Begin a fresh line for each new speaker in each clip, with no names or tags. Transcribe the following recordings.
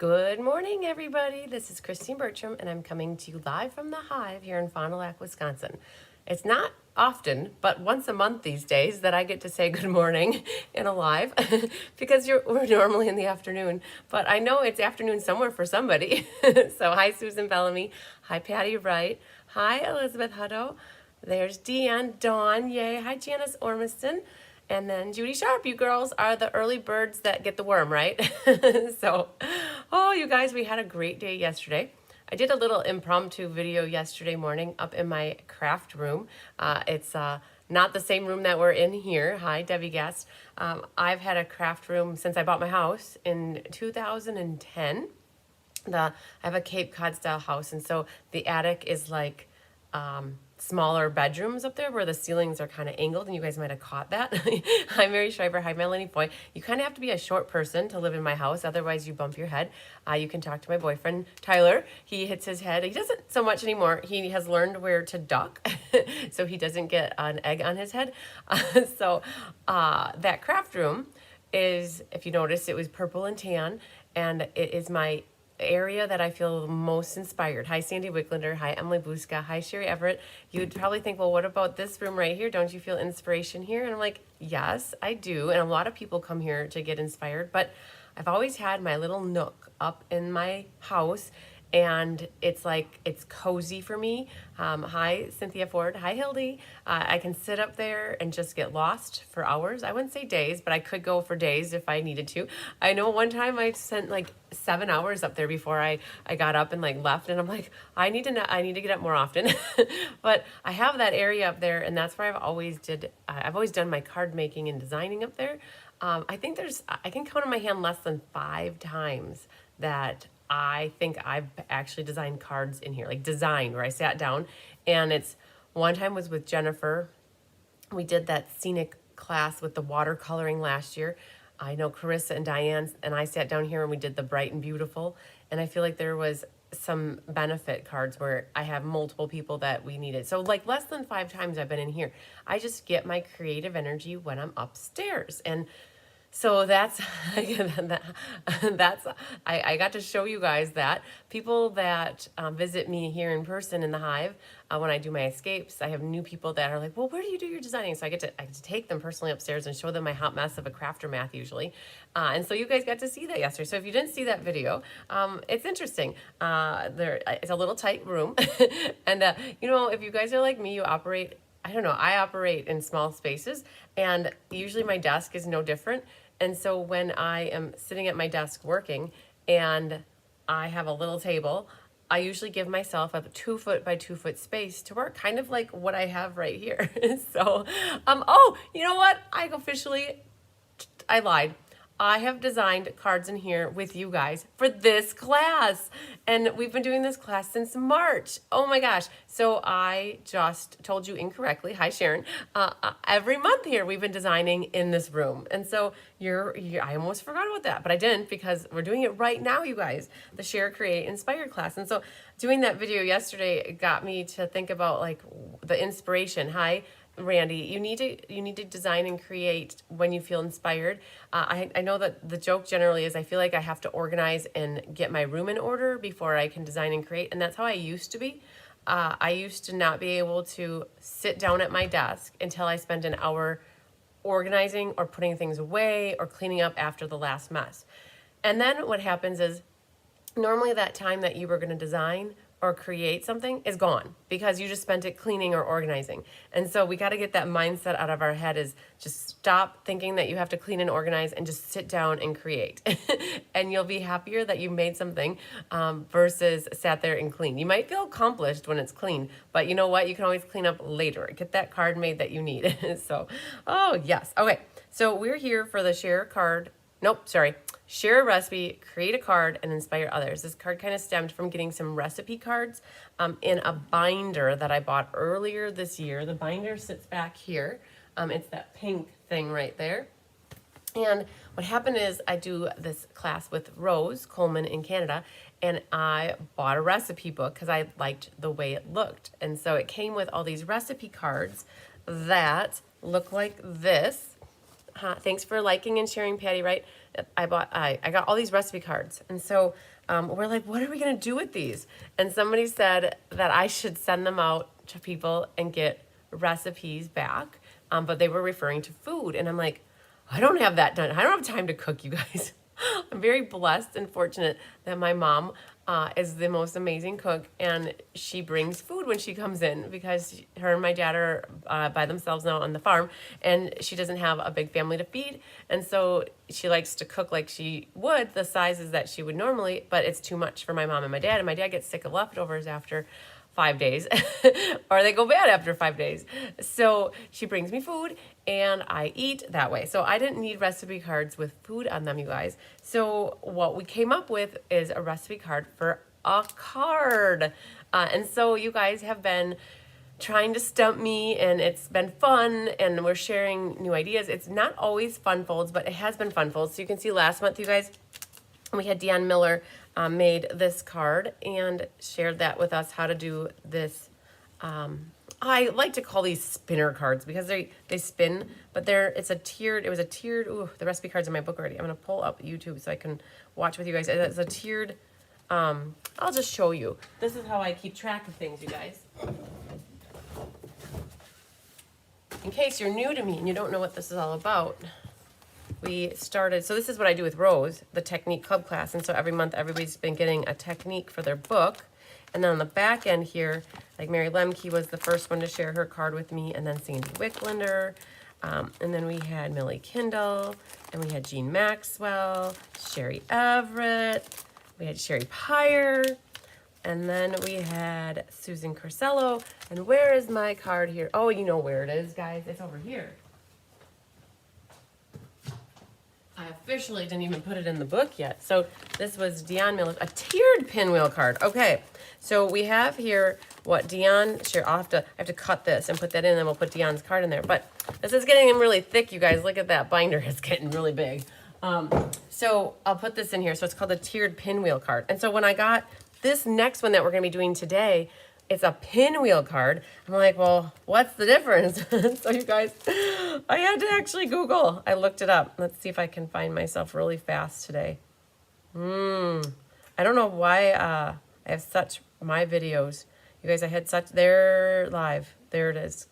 Good morning, everybody. This is Christine Bertram, and I'm coming to you live from the Hive here in Fond du Lac, Wisconsin. It's not often, but once a month these days that I get to say good morning in a live because we're normally in the afternoon, but I know it's afternoon somewhere for somebody. So hi, Susan Bellamy. Hi, Patty Wright. Hi, Elizabeth Hutto. There's Deanne Dawn. Yay. Hi, Janice Ormiston. And then Judy Sharp. You girls are the early birds that get the worm, right? So, oh, you guys, we had a great day yesterday. I did a little impromptu video yesterday morning up in my craft room. It's not the same room that we're in here. Hi, Debbie Guest. I've had a craft room since I bought my house in 2010. I have a Cape Cod style house, and so the attic is like smaller bedrooms up there where the ceilings are kind of angled, and you guys might have caught that. Hi, Mary Schreiber. Hi, Melanie Foy. You kind of have to be a short person to live in my house, otherwise you bump your head. You can talk to my boyfriend, Tyler. He hits his head. He doesn't so much anymore. He has learned where to duck, so he doesn't get an egg on his head. That craft room is, if you notice, it was purple and tan, and it is my area that I feel most inspired. Hi, Sandy Wicklander. Hi, Emily Buska. Hi, Sherry Everett. You'd probably think, well, what about this room right here? Don't you feel inspiration here? And I'm like, yes, I do. And a lot of people come here to get inspired, but I've always had my little nook up in my house, and it's like, it's cozy for me. Hi, Cynthia Ford. Hi, Hildy. I can sit up there and just get lost for hours. I wouldn't say days, but I could go for days if I needed to. I know one time I spent like 7 hours up there before I got up and like left, and I'm like, I need to get up more often. But I have that area up there, and that's where I've always done my card making and designing up there. I think I can count on my hand less than 5 times that I think I've actually designed cards in here, like designed, where I sat down, and one time was with Jennifer. We did that scenic class with the watercoloring last year. I know Carissa and Diane and I sat down here and we did the Bright and Beautiful, and I feel like there was some benefit cards where I have multiple people that we needed. So like less than 5 times I've been in here. I just get my creative energy when I'm upstairs, and so that's I got to show you guys that. People that visit me here in person in the Hive, when I do my escapes, I have new people that are like, well, where do you do your designing? So I get to take them personally upstairs and show them my hot mess of a crafter math usually. And so you guys got to see that yesterday. So if you didn't see that video, it's interesting. It's a little tight room. And, if you guys are like me, you operate, I don't know, I operate in small spaces, and usually my desk is no different. And so when I am sitting at my desk working and I have a little table, I usually give myself a 2 foot by 2 foot space to work, kind of like what I have right here. So, oh, you know what? I lied. I have designed cards in here with you guys for this class. And we've been doing this class since March. Oh my gosh. So I just told you incorrectly. Hi, Sharon. Every month here we've been designing in this room. And so I almost forgot about that, but I didn't, because we're doing it right now, you guys. The Share, Create, Inspire class. And so doing that video yesterday got me to think about like the inspiration. Hi, Randy, you need to design and create when you feel inspired. I know that the joke generally is I feel like I have to organize and get my room in order before I can design and create, and that's how I used to be. I used to not be able to sit down at my desk until I spent an hour organizing or putting things away or cleaning up after the last mess. And then what happens is normally that time that you were going to design or create something is gone because you just spent it cleaning or organizing. And so we got to get that mindset out of our head, is just stop thinking that you have to clean and organize and just sit down and create. And you'll be happier that you made something versus sat there and clean. You might feel accomplished when it's clean, but you know what? You can always clean up later. Get that card made that you need. So, oh yes. Okay. So we're here for the share a recipe, create a card, and inspire others. This card kind of stemmed from getting some recipe cards in a binder that I bought earlier this year. The binder sits back here. It's that pink thing right there. And what happened is I do this class with Rose Coleman in Canada, and I bought a recipe book because I liked the way it looked. And so it came with all these recipe cards that look like this. Thanks for liking and sharing, Patty. Right? I got all these recipe cards, and so we're like, what are we gonna do with these? And somebody said that I should send them out to people and get recipes back. But they were referring to food, and I'm like, I don't have that done. I don't have time to cook, you guys. I'm very blessed and fortunate that my mom is the most amazing cook, and she brings food when she comes in because her and my dad are by themselves now on the farm, and she doesn't have a big family to feed, and so she likes to cook like she would, the sizes that she would normally, but it's too much for my mom and my dad gets sick of leftovers after 5 days or they go bad after 5 days. So she brings me food and I eat that way. So I didn't need recipe cards with food on them, you guys. So what we came up with is a recipe card for a card. And so you guys have been trying to stump me, and it's been fun, and we're sharing new ideas. It's not always fun folds, but it has been fun folds. So you can see last month, you guys, we had Deanne Miller made this card and shared that with us, how to do this. I like to call these spinner cards because they spin, but it was a tiered, ooh, the recipe card's in my book already. I'm gonna pull up YouTube so I can watch with you guys. It's a tiered, I'll just show you. This is how I keep track of things, you guys. In case you're new to me and you don't know what this is all about. We started, so this is what I do with Rose, the Technique Club class. And so every month, everybody's been getting a technique for their book. And then on the back end here, like Mary Lemke was the first one to share her card with me, and then Sandy Wicklander. And then we had Millie Kindle, and we had Jean Maxwell, Sherry Everett, we had Sherry Pyre, and then we had Susan Corsello. And where is my card here? Oh, you know where it is, guys. It's over here. I officially didn't even put it in the book yet. So this was Deanne Miller, a tiered pinwheel card. Okay, so we have here what Deanne shared. I have to cut this and put that in, and then we'll put Deanne's card in there. But this is getting really thick, you guys. Look at that binder; it's getting really big. So I'll put this in here. So it's called a tiered pinwheel card. And so when I got this next one that we're going to be doing today, it's a pinwheel card. I'm like, well, what's the difference? So you guys, I had to actually Google. I looked it up. Let's see if I can find myself really fast today. I don't know why I have such, my videos. You guys, I had such, they're live. There it is.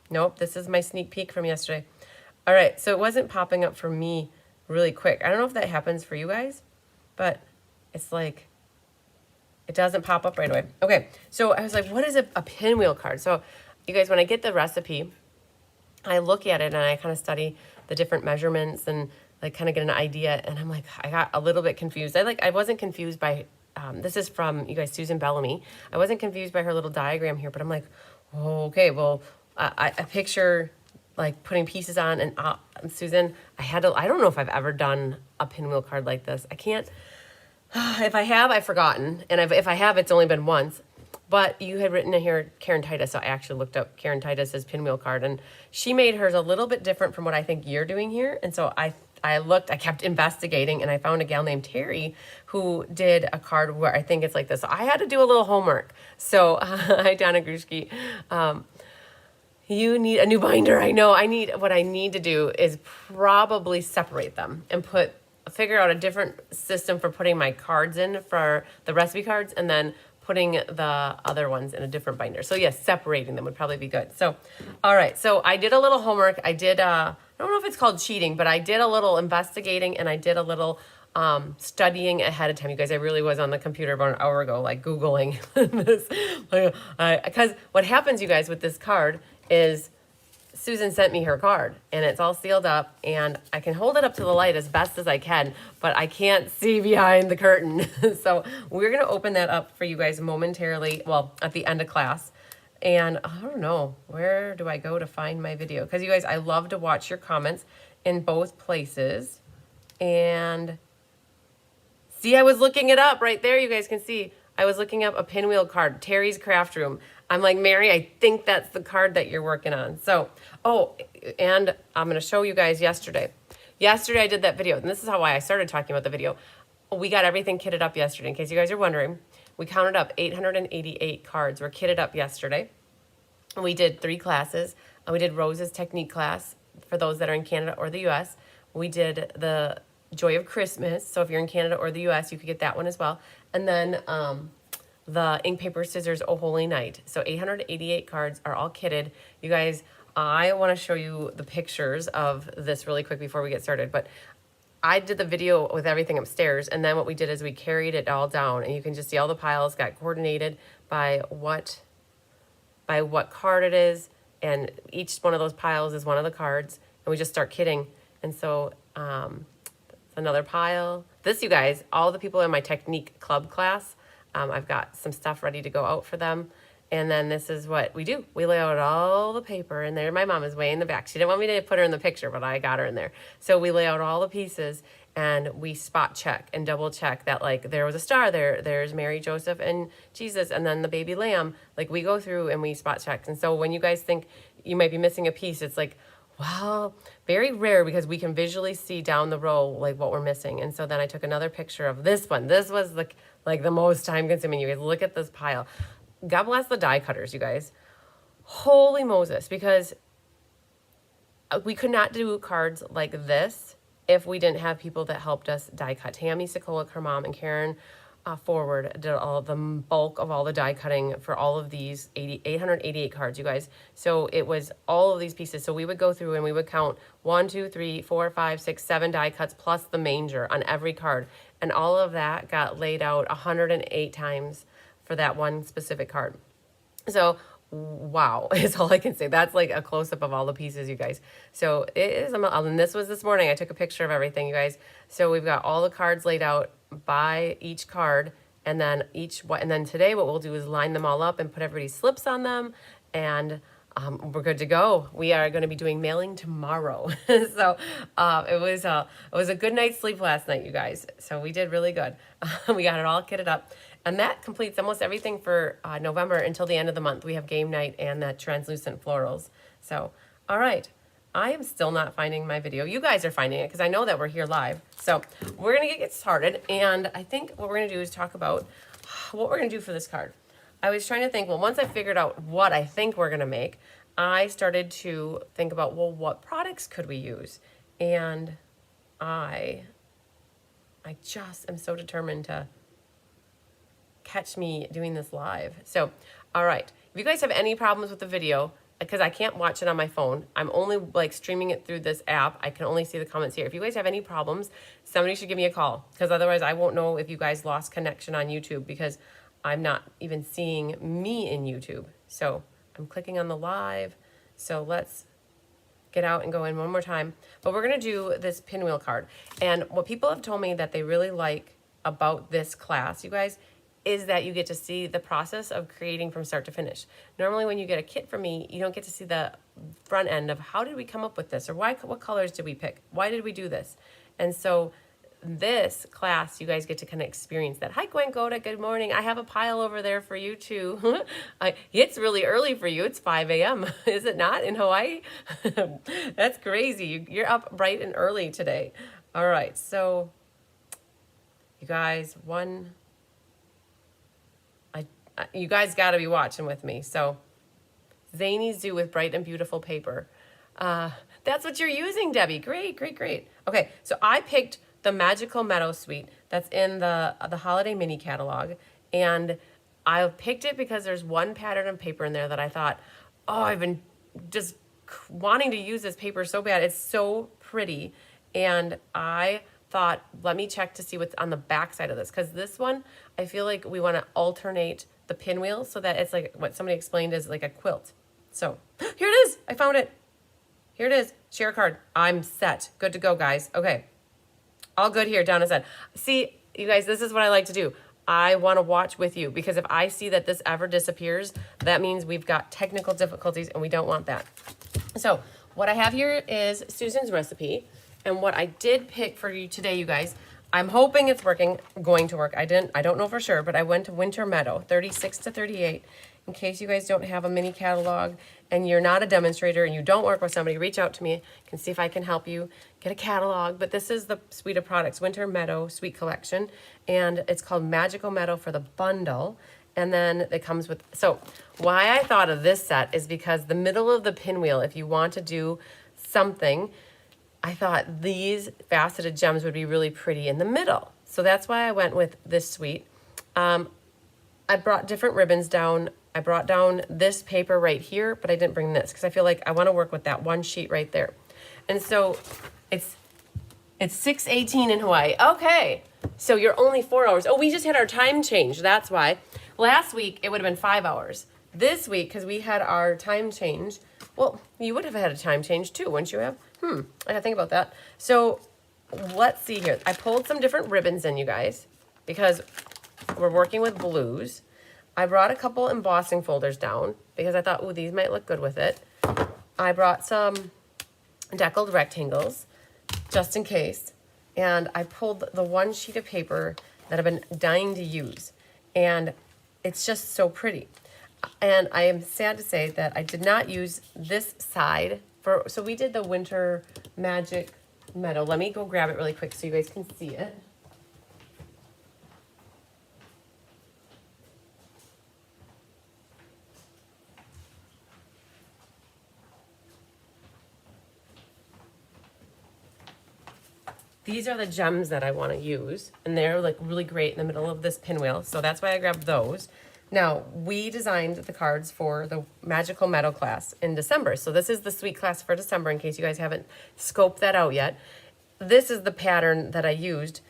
Nope, this is my sneak peek from yesterday. All right, so it wasn't popping up for me really quick. I don't know if that happens for you guys, but it's like, it doesn't pop up right away. Okay, so I was like, what is a pinwheel card? So you guys, when I get the recipe, I look at it and I kind of study the different measurements and like kind of get an idea. And I'm like, I got a little bit confused. I wasn't confused by, this is from, you guys, Susan Bellamy. I wasn't confused by her little diagram here, but I'm like, oh, okay, well, I picture like putting pieces on, and Susan, I don't know if I've ever done a pinwheel card like this. I can't. If I have, I've forgotten. And if I have, it's only been once. But you had written in here Karen Titus, so I actually looked up Karen Titus's pinwheel card, and she made hers a little bit different from what I think you're doing here. And so I kept investigating, and I found a gal named Terry who did a card where I think it's like this. So I had to do a little homework. So, hi, Donna Grushki. You need a new binder. I know. What I need to do is probably separate them and figure out a different system for putting my cards in for the recipe cards, and then putting the other ones in a different binder. So yes, separating them would probably be good. So, all right. So I did a little homework. I did, I don't know if it's called cheating, but I did a little investigating, and I did a little studying ahead of time. You guys, I really was on the computer about an hour ago, like Googling this. Because what happens, you guys, with this card is Susan sent me her card, and it's all sealed up, and I can hold it up to the light as best as I can, but I can't see behind the curtain. So we're going to open that up for you guys momentarily, well, at the end of class. And I don't know, where do I go to find my video? Because you guys, I love to watch your comments in both places. And see, I was looking it up right there. You guys can see I was looking up a pinwheel card, Terry's Craft Room. I'm like, Mary, I think that's the card that you're working on. So, oh, and I'm going to show you guys yesterday. Yesterday I did that video, and this is why I started talking about the video. We got everything kitted up yesterday. In case you guys are wondering, we counted up 888 cards were kitted up yesterday. We did 3 classes. We did Rose's technique class, for those that are in Canada or the US. We did the Joy of Christmas. So if you're in Canada or the US, you could get that one as well. And then the Ink, Paper, Scissors, Oh Holy Night. So 888 cards are all kitted. You guys, I want to show you the pictures of this really quick before we get started. But I did the video with everything upstairs, and then what we did is we carried it all down, and you can just see all the piles got coordinated by what card it is, and each one of those piles is one of the cards, and we just start kitting. And so another pile. This, you guys, all the people in my Technique Club class, I've got some stuff ready to go out for them. And then this is what we do. We lay out all the paper, and there my mom is way in the back. She didn't want me to put her in the picture, but I got her in there. So we lay out all the pieces, and we spot check and double check that, like, there was a star there. There's Mary, Joseph, and Jesus, and then the baby lamb. Like, we go through and we spot check. And so when you guys think you might be missing a piece, it's like, well, very rare, because we can visually see down the row, like, what we're missing. And so then I took another picture of this one. This was like the most time consuming. You guys, look at this pile. God bless the die cutters, you guys. Holy Moses, because we could not do cards like this if we didn't have people that helped us die cut. Tammy Sikolik, her mom, and Karen Forward did all the bulk of all the die cutting for all of these 888 cards, you guys. So it was all of these pieces. So we would go through and we would count 1, 2, 3, 4, 5, 6, 7 die cuts plus the manger on every card. And all of that got laid out 108 times for that one specific card. So wow is all I can say. That's like a close-up of all the pieces, you guys. So it is, and this was this morning. I took a picture of everything, you guys. So we've got all the cards laid out by each card, and then today what we'll do is line them all up and put everybody's slips on them, and we're good to go. We are going to be doing mailing tomorrow. So it was a good night's sleep last night, you guys. So we did really good. We got it all kitted up. And that completes almost everything for November until the end of the month. We have game night and the translucent florals. So, all right. I am still not finding my video. You guys are finding it because I know that we're here live. So we're going to get started. And I think what we're going to do is talk about what we're going to do for this card. I was trying to think, well, once I figured out what I think we're going to make, I started to think about, well, what products could we use? And I just am so determined to catch me doing this live. So, all right. If you guys have any problems with the video, because I can't watch it on my phone, I'm only like streaming it through this app. I can only see the comments here. If you guys have any problems, somebody should give me a call, because otherwise I won't know if you guys lost connection on YouTube, because I'm not even seeing me in YouTube. So I'm clicking on the live. So let's get out and go in one more time. But we're going to do this pinwheel card. And what people have told me that they really like about this class, you guys, is that you get to see the process of creating from start to finish. Normally when you get a kit from me, you don't get to see the front end of how did we come up with this, or what colors did we pick? Why did we do this? And so this class, you guys get to kind of experience that. Hi, Gwen Goda, good morning. I have a pile over there for you too. It's really early for you. It's 5 a.m. Is it not in Hawaii? That's crazy. You're up bright and early today. All right, so you guys, you guys got to be watching with me. So Zany Zoo with bright and beautiful paper. That's what you're using, Debbie. Great, great, great. Okay, so I picked the Magical Meadow Suite that's in the holiday mini catalog, and I picked it because there's one pattern of paper in there that I thought, oh, I've been just wanting to use this paper so bad. It's so pretty, and I thought, let me check to see what's on the back side of this, because this one, I feel like we want to alternate the pinwheel so that it's like what somebody explained is like a quilt. So here it is. I found it. Here it is. Share card. I'm set. Good to go, guys. Okay. All good here, Donna said. See, you guys, this is what I like to do. I want to watch with you, because if I see that this ever disappears, that means we've got technical difficulties, and we don't want that. So what I have here is Susan's recipe. And what I did pick for you today, you guys, I'm hoping it's going to work. I don't know for sure, but I went to Winter Meadow, 36 to 38. In case you guys don't have a mini catalog and you're not a demonstrator and you don't work with somebody, reach out to me. I can see if I can help you get a catalog. But this is the suite of products, Winter Meadow Suite Collection. And it's called Magical Meadow for the bundle. And then it comes with, so why I thought of this set is because the middle of the pinwheel, if you want to do something, I thought these faceted gems would be really pretty in the middle. So that's why I went with this suite. I brought different ribbons down. I brought down this paper right here, but I didn't bring this because I feel like I want to work with that one sheet right there. And so it's 6:18 in Hawaii. Okay, so you're only 4 hours. Oh, we just had our time change. That's why. Last week, it would have been 5 hours. This week, because we had our time change, well, you would have had a time change too, wouldn't you have? I gotta think about that. So let's see here. I pulled some different ribbons in, you guys, because we're working with blues. I brought a couple embossing folders down because I thought, ooh, these might look good with it. I brought some deckled rectangles just in case. And I pulled the one sheet of paper that I've been dying to use. And it's just so pretty. And I am sad to say that I did not use this side for, so we did the Winter Magic Meadow. Let me go grab it really quick so you guys can see it. These are the gems that I want to use, and they're like really great in the middle of this pinwheel, so that's why I grabbed those. Now, we designed the cards for the Magical Meadow class in December, so this is the suite class for December in case you guys haven't scoped that out yet. This is the pattern that I used,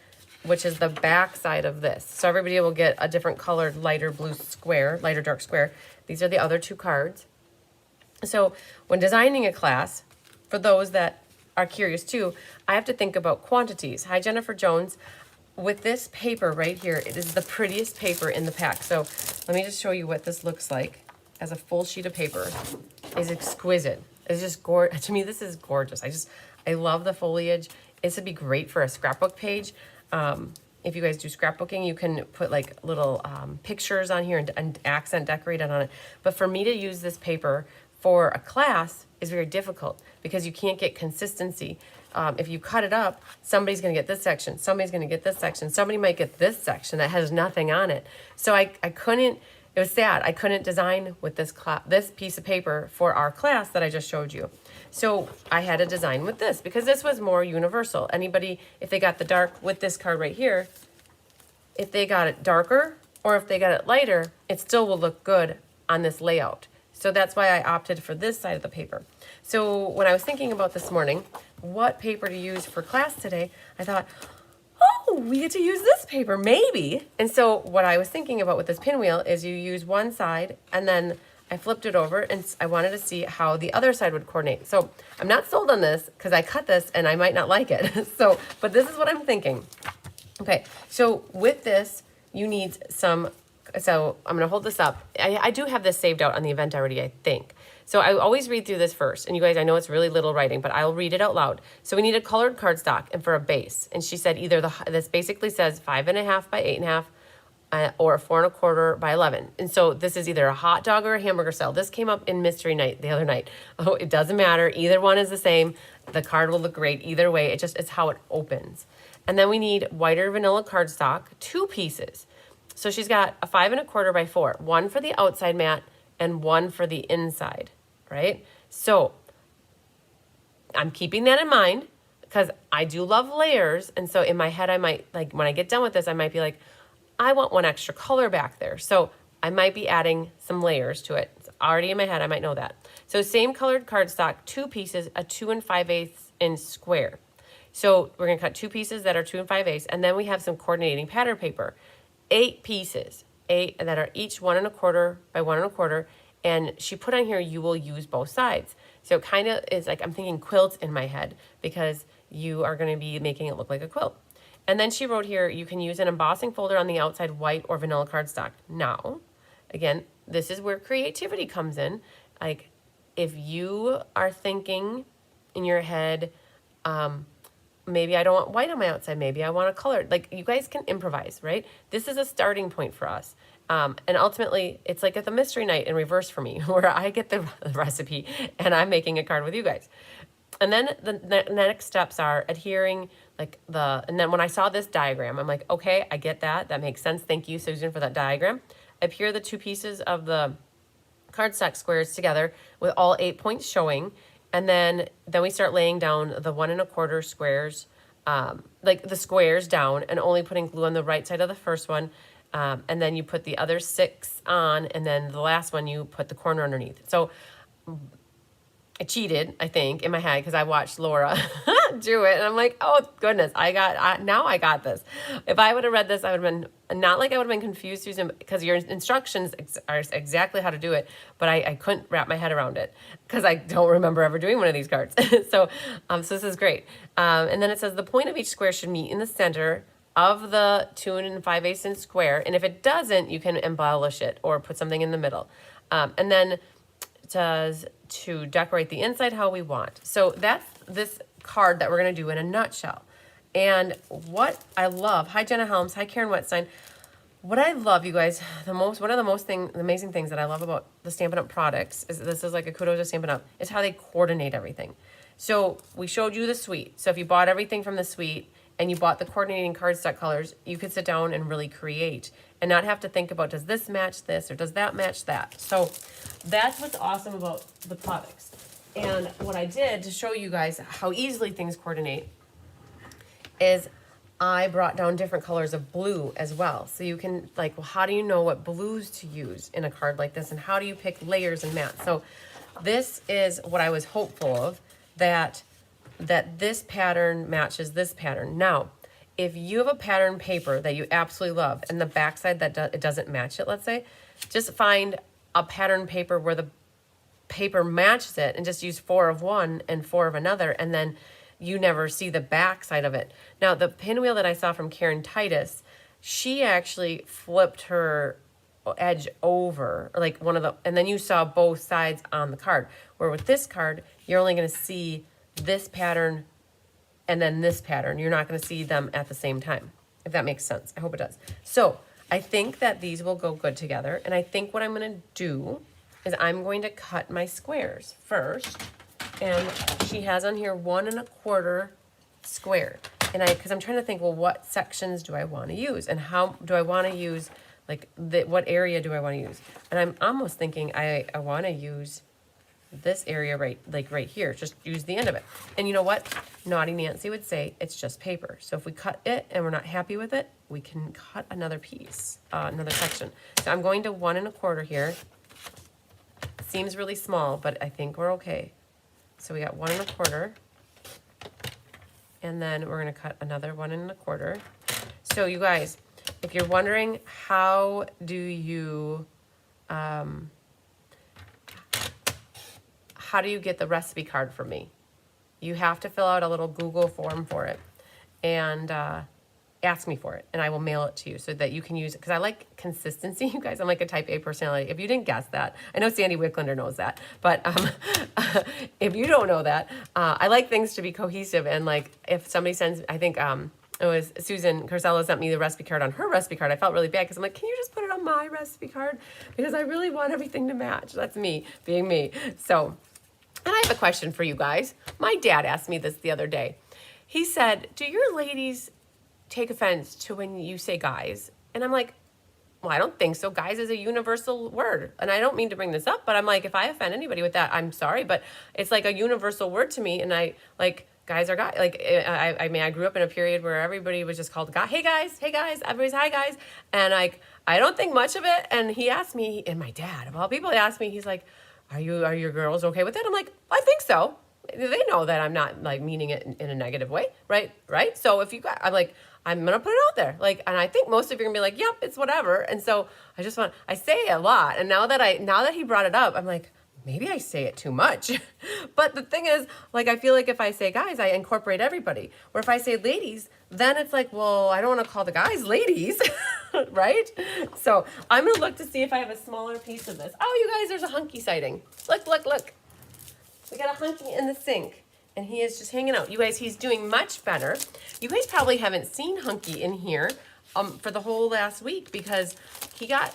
which is the back side of this. So everybody will get a different colored lighter blue square, lighter dark square. These are the other two cards. So when designing a class, for those that are curious too, I have to think about quantities. Hi, Jennifer Jones. With this paper right here, it is the prettiest paper in the pack. So let me just show you what this looks like as a full sheet of paper. It's exquisite. It's just gorgeous. To me, this is gorgeous. I love the foliage. This would be great for a scrapbook page. If you guys do scrapbooking, you can put like little pictures on here and accent decorate it on it. But for me to use this paper for a class is very difficult because you can't get consistency. If you cut it up, somebody's going to get this section, somebody's going to get this section, somebody might get this section that has nothing on it. So I couldn't, it was sad, I couldn't design with this piece of paper for our class that I just showed you. So I had to design with this because this was more universal. Anybody, if they got the dark with this card right here, if they got it darker or if they got it lighter, it still will look good on this layout. So that's why I opted for this side of the paper. So when I was thinking about this morning, what paper to use for class today, I thought, oh, we get to use this paper, maybe. And so what I was thinking about with this pinwheel is you use one side and then I flipped it over and I wanted to see how the other side would coordinate. So I'm not sold on this because I cut this and I might not like it. But this is what I'm thinking. Okay, so with this, you need some. So I'm going to hold this up. I do have this saved out on the event already, I think. So I always read through this first. And you guys, I know it's really little writing, but I'll read it out loud. So we need a colored cardstock and for a base. And she said either this basically says 5.5 by 8.5 or 4.25 by 11. And so this is either a hot dog or a hamburger style. This came up in Mystery Night the other night. Oh, it doesn't matter. Either one is the same. The card will look great either way. It's how it opens. And then we need whiter vanilla cardstock, 2 pieces. So she's got a 5.25 by 4, one for the outside mat and one for the inside, right? So I'm keeping that in mind because I do love layers. And so in my head, I might, like when I get done with this, I might be like, I want one extra color back there. So I might be adding some layers to it. It's already in my head, I might know that. So same colored cardstock, 2 pieces, a 2 5/8 inch square. So we're gonna cut 2 pieces that are 2 5/8, and then we have some coordinating pattern paper. 8 pieces, 8 that are each 1.25 by 1.25, and she put on here, you will use both sides. So it kind of is like, I'm thinking quilts in my head because you are going to be making it look like a quilt. And then she wrote here, you can use an embossing folder on the outside, white or vanilla cardstock. Now, again, this is where creativity comes in. Like if you are thinking in your head, maybe I don't want white on my outside. Maybe I want a color. Like you guys can improvise, right? This is a starting point for us. And ultimately, it's like at the Mystery Night in reverse for me, where I get the recipe and I'm making a card with you guys. And then the next steps are adhering, and then when I saw this diagram, I'm like, okay, I get that. That makes sense. Thank you, Susan, for that diagram. Adhere the 2 pieces of the cardstock squares together with all 8 points showing. And then we start laying down the 1 1/4 squares, like the squares down, and only putting glue on the right side of the first one. And then you put the other 6 on, and then the last one you put the corner underneath. So I cheated, I think, in my head because I watched Laura do it, and I'm like, oh goodness, now I got this. If I would have read this, I would have been, not like I would have been confused, Susan, because your instructions are exactly how to do it, but I couldn't wrap my head around it because I don't remember ever doing one of these cards. So this is great. And then it says the point of each square should meet in the center of the 2 5/8" square, and if it doesn't, you can embellish it or put something in the middle. And then it says to decorate the inside how we want. So that's this card that we're going to do in a nutshell. And what I love, hi Jenna Helms, hi Karen Wetstein. What I love, you guys, one of the amazing things that I love about the Stampin' Up! Products is, this is like a kudos to Stampin' Up!, is how they coordinate everything. So we showed you the suite. So if you bought everything from the suite and you bought the coordinating cardstock colors, you could sit down and really create and not have to think about, does this match this or does that match that? So that's what's awesome about the products. And what I did to show you guys how easily things coordinate is I brought down different colors of blue as well. So you can, like, well, how do you know what blues to use in a card like this? And how do you pick layers and mats? So this is what I was hopeful of, that this pattern matches this pattern. Now, if you have a pattern paper that you absolutely love and the backside that it doesn't match it, let's say, just find a pattern paper where the paper matches it and just use 4 of one and 4 of another, and then you never see the backside of it. Now, the pinwheel that I saw from Karen Titus, she actually flipped her edge over, like one of the, and then you saw both sides on the card. Where with this card, you're only going to see this pattern and then this pattern. You're not going to see them at the same time, if that makes sense. I hope it does. So I think that these will go good together. And I think what I'm going to do is I'm going to cut my squares first. And she has on here 1 1/4 square. And because I'm trying to think, well, what sections do I want to use? And how do I want to use, like, what area do I want to use? And I'm almost thinking I want to use this area right here. Just use the end of it. And you know what? Naughty Nancy would say it's just paper. So if we cut it and we're not happy with it, we can cut another piece, another section. So I'm going to 1 1/4 here. Seems really small, but I think we're okay. So we got 1 1/4. And then we're going to cut another 1 1/4. So you guys, if you're wondering how do you get the recipe card from me, you have to fill out a little Google form for it and ask me for it, and I will mail it to you so that you can use it, because I like consistency, you guys. I'm like a type A personality. If you didn't guess that, I know Sandy Wicklander knows that, but if you don't know that, I like things to be cohesive. And like if somebody sends, I think it was Susan Carcello sent me the recipe card on her recipe card. I felt really bad because I'm like, can you just put it on my recipe card? Because I really want everything to match. That's me being me. So, and I have a question for you guys. My dad asked me this the other day. He said, do your ladies take offense to when you say guys? And I'm like, well, I don't think so. Guys is a universal word. And I don't mean to bring this up, but I'm like, if I offend anybody with that, I'm sorry. But it's like a universal word to me. And I like, guys are guys. Like, I mean, I grew up in a period where everybody was just called guy. Hey guys, everybody's hi guys. And like, I don't think much of it. And he asked me, and my dad, of all people, he asked me, he's like, are your girls okay with it? I'm like, I think so. They know that I'm not like meaning it in a negative way, right? So if you got, I'm like, I'm gonna put it out there, like, and I think most of you are gonna be like, yep, it's whatever. And so I say it a lot, and now that he brought it up, I'm like, maybe I say it too much. But the thing is, like, I feel like if I say guys, I incorporate everybody. Or if I say ladies, then it's like, well, I don't want to call the guys ladies, right? So I'm gonna look to see if I have a smaller piece of this. Oh, you guys, there's a hunky sighting. Look. We got a hunky in the sink, and he is just hanging out. You guys, he's doing much better. You guys probably haven't seen Hunky in here for the whole last week because he got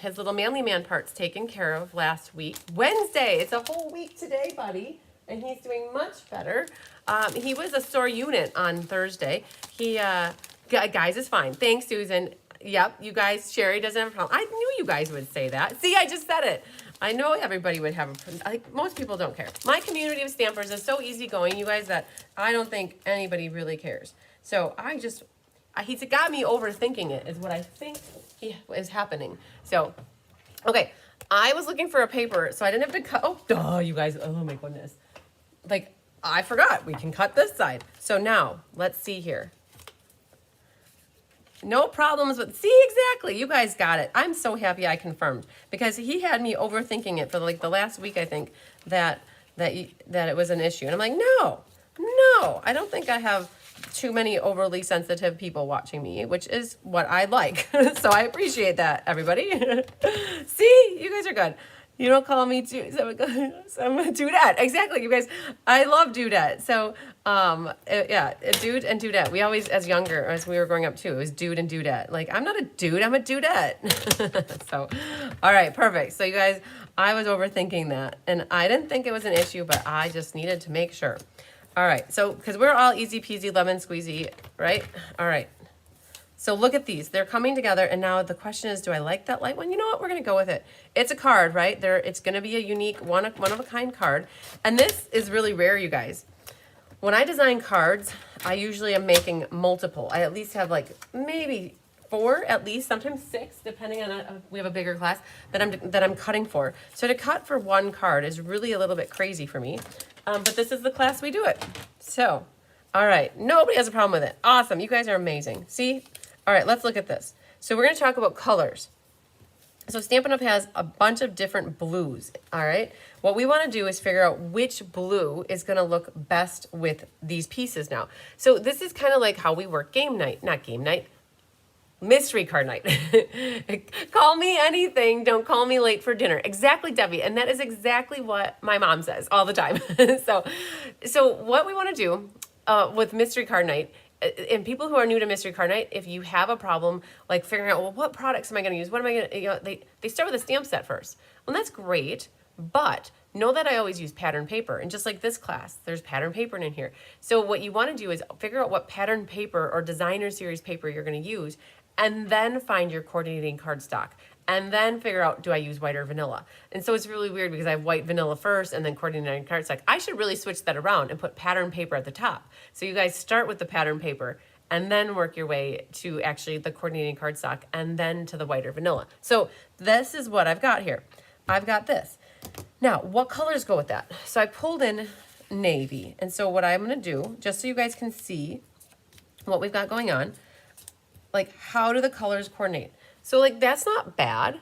his little manly man parts taken care of last week. Wednesday, it's a whole week today, buddy, and he's doing much better. He was a sore unit on Thursday. Guys is fine. Thanks, Susan. Yep, you guys, Sherry doesn't have a problem. I knew you guys would say that. See, I just said it. I know everybody would have like most people don't care. My community of stampers is so easygoing, you guys, that I don't think anybody really cares. So he's got me overthinking it is what I think is happening. So, okay, I was looking for a paper, so I didn't have to cut. Oh, duh, you guys. Oh my goodness. Like, I forgot. We can cut this side. So now, let's see here. No problems with, see, exactly. You guys got it. I'm so happy I confirmed because he had me overthinking it for like the last week, I think, that it was an issue. And I'm like, no, I don't think I have too many overly sensitive people watching me, which is what I like. So I appreciate that, everybody. See, you guys are good. You don't call me I'm a dudette. Exactly, you guys. I love dudette. So, yeah, a dude and dudette. We always, as we were growing up too, it was dude and dudette. Like, I'm not a dude, I'm a dudette. So, all right, perfect. So, you guys, I was overthinking that. And I didn't think it was an issue, but I just needed to make sure. All right, so, because we're all easy peasy, lemon squeezy, right? All right. So look at these. They're coming together, and now the question is, do I like that light one? You know what? We're going to go with it. It's a card, right? It's going to be a unique, one-of-a-kind card. And this is really rare, you guys. When I design cards, I usually am making multiple. I at least have like maybe 4, at least, sometimes 6, depending on we have a bigger class that I'm cutting for. So to cut for one card is really a little bit crazy for me. But this is the class we do it. So, all right. Nobody has a problem with it. Awesome. You guys are amazing. See? All right, let's look at this. So we're going to talk about colors. So Stampin' Up! Has a bunch of different blues, all right? What we want to do is figure out which blue is going to look best with these pieces now. So this is kind of like how we work game night. Not game night. Mystery card night. Call me anything. Don't call me late for dinner. Exactly, Debbie. And that is exactly what my mom says all the time. So what we want to do with mystery card night, and people who are new to mystery card night, if you have a problem like figuring out, well, what products am I going to use? What am I going to, they start with a stamp set first. Well, that's great, but know that I always use pattern paper. And just like this class, there's pattern paper in here. So what you want to do is figure out what pattern paper or designer series paper you're going to use, and then find your coordinating cardstock. And then figure out, do I use white or vanilla? And so it's really weird because I have white vanilla first and then coordinating cardstock. I should really switch that around and put pattern paper at the top. So you guys start with the pattern paper and then work your way to actually the coordinating cardstock and then to the white or vanilla. So this is what I've got here. I've got this. Now, what colors go with that? So I pulled in navy. And so what I'm going to do, just so you guys can see what we've got going on, like how do the colors coordinate? So like that's not bad.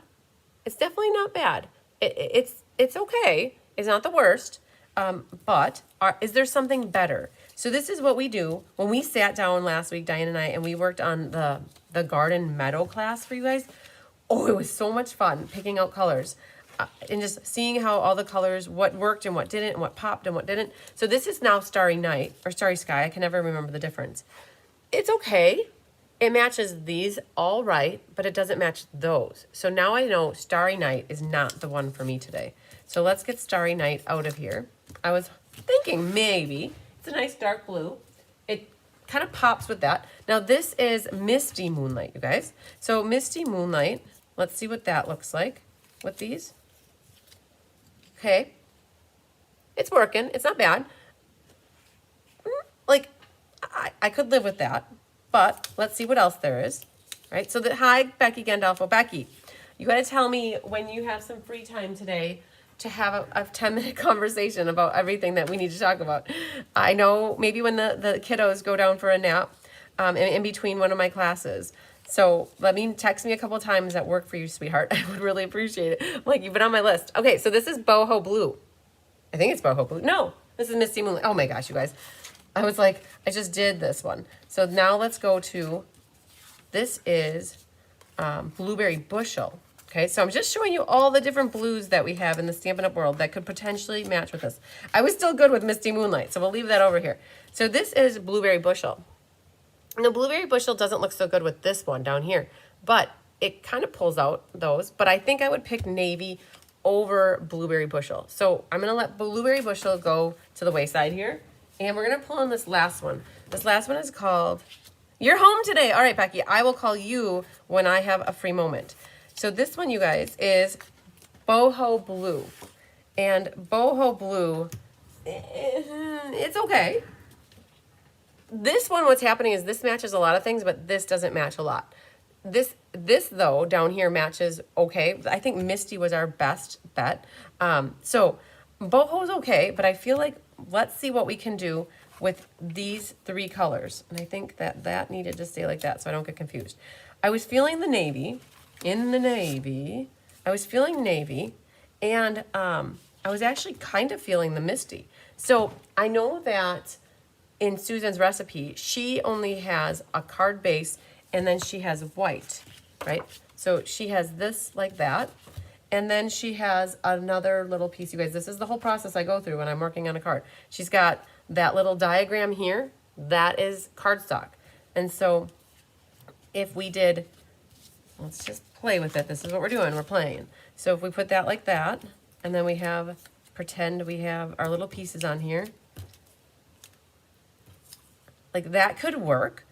It's definitely not bad. It's okay. It's not the worst. But is there something better? So this is what we do when we sat down last week, Diane and I, and we worked on the garden meadow class for you guys. Oh, it was so much fun picking out colors and just seeing how all the colors, what worked and what didn't, and what popped and what didn't. So this is now Starry Night or Starry Sky. I can never remember the difference. It's okay. It matches these all right, but it doesn't match those. So now I know Starry Night is not the one for me today. So let's get Starry Night out of here. I was thinking maybe. It's a nice dark blue. It kind of pops with that. Now this is Misty Moonlight, you guys. So Misty Moonlight, let's see what that looks like with these. Okay. It's working. It's not bad. Like, I could live with that. But let's see what else there is, right? So hi, Becky Gandolfo. Becky, you got to tell me when you have some free time today to have a 10-minute conversation about everything that we need to talk about. I know maybe when the kiddos go down for a nap in between one of my classes. So text me a couple times that work for you, sweetheart. I would really appreciate it. Like, you've been on my list. Okay, so this is Boho Blue. I think it's Boho Blue. No, this is Misty Moonlight. Oh my gosh, you guys. I was like, I just did this one. So now let's go to, this is Blueberry Bushel. Okay, so I'm just showing you all the different blues that we have in the Stampin' Up! World that could potentially match with this. I was still good with Misty Moonlight, so we'll leave that over here. So this is Blueberry Bushel. Now, Blueberry Bushel doesn't look so good with this one down here, but it kind of pulls out those. But I think I would pick navy over Blueberry Bushel. So I'm going to let Blueberry Bushel go to the wayside here. And we're going to pull in this last one. This last one is called, You're Home Today. All right, Becky, I will call you when I have a free moment. So this one, you guys, is boho blue. And boho blue, it's okay. This one, what's happening is this matches a lot of things, but this doesn't match a lot. This though, down here matches okay. I think Misty was our best bet. So boho's okay, but I feel like let's see what we can do with these 3 colors. And I think that needed to stay like that so I don't get confused. I was feeling the navy, I was feeling navy, and I was actually kind of feeling the Misty. So I know that in Susan's recipe, she only has a card base and then she has white, right? So she has this like that. And then she has another little piece, you guys. This is the whole process I go through when I'm working on a card. She's got that little diagram here. That is cardstock. And so if we did, let's just play with it. This is what we're doing. We're playing. So if we put that like that, and then we have, pretend we have our little pieces on here. Like that could work,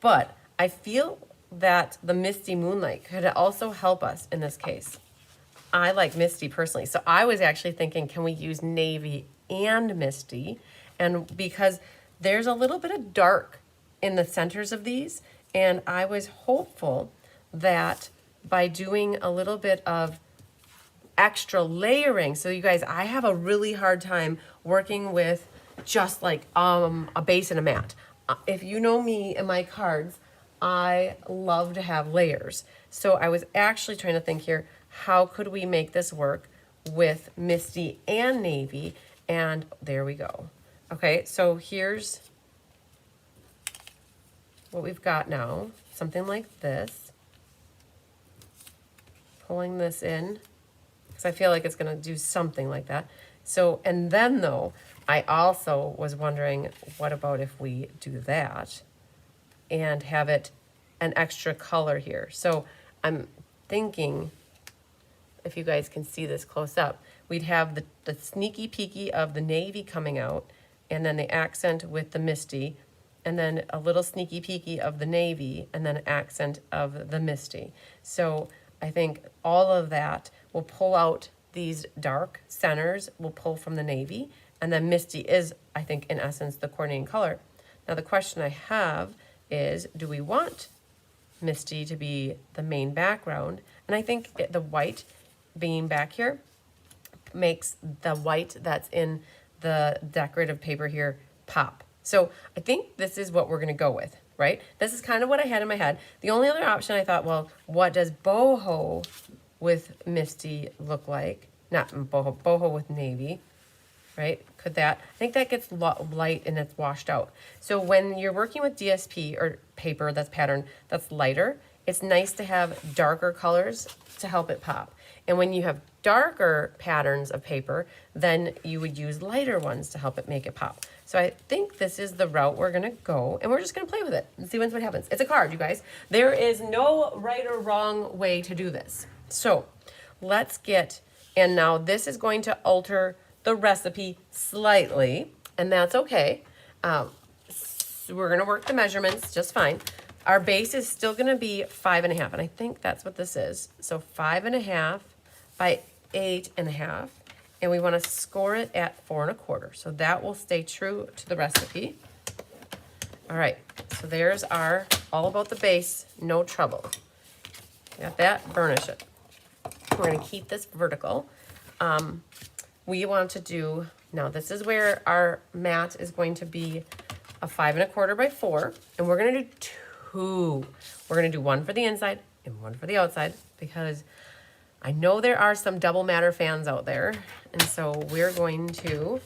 but I feel that the Misty Moonlight could also help us in this case. I like Misty personally. So I was actually thinking, can we use navy and Misty? And because there's a little bit of dark in the centers of these, and I was hopeful that by doing a little bit of extra layering, so you guys, I have a really hard time working with just like a base and a mat. If you know me and my cards, I love to have layers. So I was actually trying to think here, how could we make this work with Misty and navy? And there we go. Okay, so here's what we've got now. Something like this. Pulling this in, because I feel like it's going to do something like that. So, and then though, I also was wondering, what about if we do that and have it an extra color here? So I'm thinking, if you guys can see this close up, we'd have the sneaky peeky of the navy coming out, and then the accent with the Misty, and then a little sneaky peeky of the navy, and then an accent of the Misty. So I think all of that will pull out these dark centers, will pull from the navy, and then Misty is, I think, in essence, the coordinating color. Now the question I have is, do we want Misty to be the main background? And I think the white being back here makes the white that's in the decorative paper here pop. So I think this is what we're going to go with, right? This is kind of what I had in my head. The only other option I thought, well, what does boho with Misty look like? Not boho, boho with navy, right? Could that, I think that gets light and it's washed out. So when you're working with DSP or paper that's patterned, that's lighter, it's nice to have darker colors to help it pop. And when you have darker patterns of paper, then you would use lighter ones to help it make it pop. So I think this is the route we're gonna go, and we're just gonna play with it and see what happens. It's a card, you guys. There is no right or wrong way to do this. So let's get, and now this is going to alter the recipe slightly, and that's okay. So we're gonna work the measurements just fine. Our base is still gonna be 5.5, and I think that's what this is. So 5.5 by 8.5, and we wanna score it at 4.25. So that will stay true to the recipe. All right, so there's our, all about the base, no trouble. Got that, burnish it. We're gonna keep this vertical. We want to do, now this is where our mat is going to be a 5.25 by 4, and we're gonna do 2. We're gonna do one for the inside and one for the outside, because I know there are some double matter fans out there, and so we're going to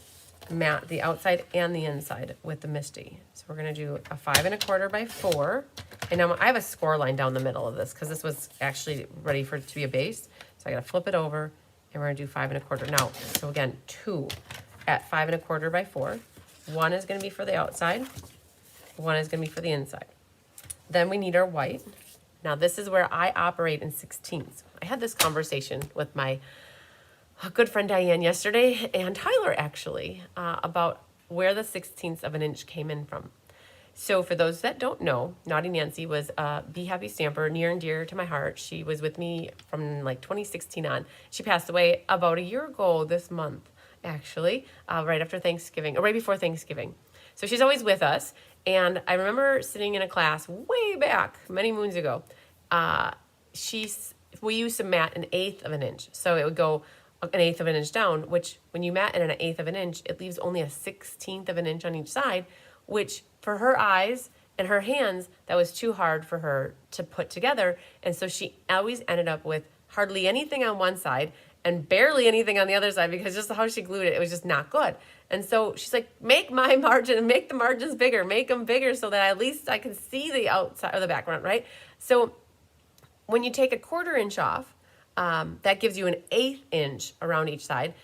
mat the outside and the inside with the Misty. So we're gonna do a 5.25 by 4, and now I have a score line down the middle of this because this was actually ready for it to be a base. So I gotta flip it over, and we're gonna do 5.25 now. So again, 2 at 5.25 by 4. One is gonna be for the outside, one is gonna be for the inside. Then we need our white. Now this is where I operate in 16ths. I had this conversation with my good friend Diane yesterday, and Tyler actually, about where the 16ths of an inch came in from. So for those that don't know, Naughty Nancy was a Be Happy Stamper, near and dear to my heart. She was with me from like 2016 on. She passed away about a year ago this month, actually, right after Thanksgiving, or right before Thanksgiving. So she's always with us. And I remember sitting in a class way back, many moons ago. We used to mat 1/8 of an inch. So it would go 1/8 of an inch down, which when you mat it 1/8 of an inch, it leaves only a 1/16 of an inch on each side, which for her eyes and her hands, that was too hard for her to put together. And so she always ended up with hardly anything on one side and barely anything on the other side, because just how she glued it was just not good. And so she's like, make my margin, make the margins bigger, make them bigger so that at least I can see the outside or the background, right? So when you take a 1/4 inch off, that gives you 1/8 inch around each side.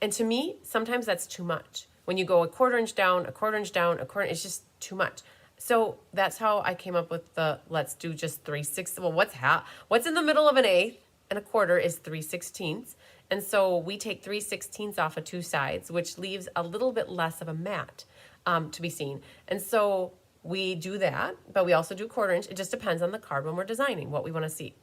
And to me, sometimes that's too much. When you go a 1/4 inch down, a 1/4 inch down, it's just too much. So that's how I came up with the, let's do just 3/6. Well, what's in the middle of 1/8 and a 1/4 is 3/16. And so we take 3/16 off of two sides, which leaves a little bit less of a mat to be seen. And so we do that, but we also do 1/4 inch. It just depends on the card when we're designing what we want to see.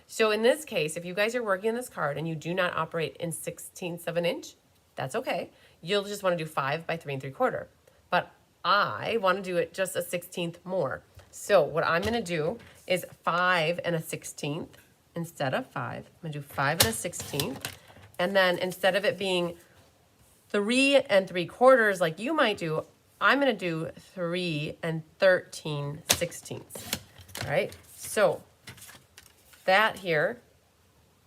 So in this case, if you guys are working on this card and you do not operate in 1/16 of an inch, that's okay. You'll just want to do 5 by 3 3/4. But I want to do it just a 1/16 more. So what I'm going to do is 5 and a 1/16 instead of 5. I'm going to do 5 and a 1/16. And then instead of it being 3 3/4 like you might do, I'm going to do 3 13/16. All right. So that here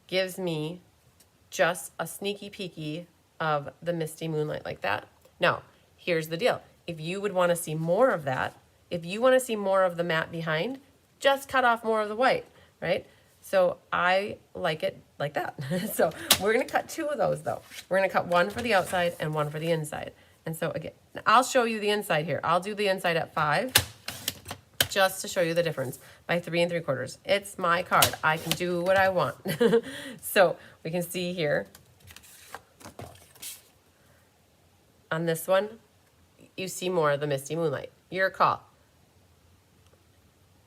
gives me just a sneaky peeky of the misty moonlight like that. Now, here's the deal. If you would want to see more of that, if you want to see more of the matte behind, just cut off more of the white, right? So I like it like that. So we're going to cut 2 of those though. We're going to cut 1 for the outside and 1 for the inside. And so again, I'll show you the inside here. I'll do the inside at 5 just to show you the difference by 3 3/4. It's my card. I can do what I want. So we can see here on this one, you see more of the misty moonlight. Your call.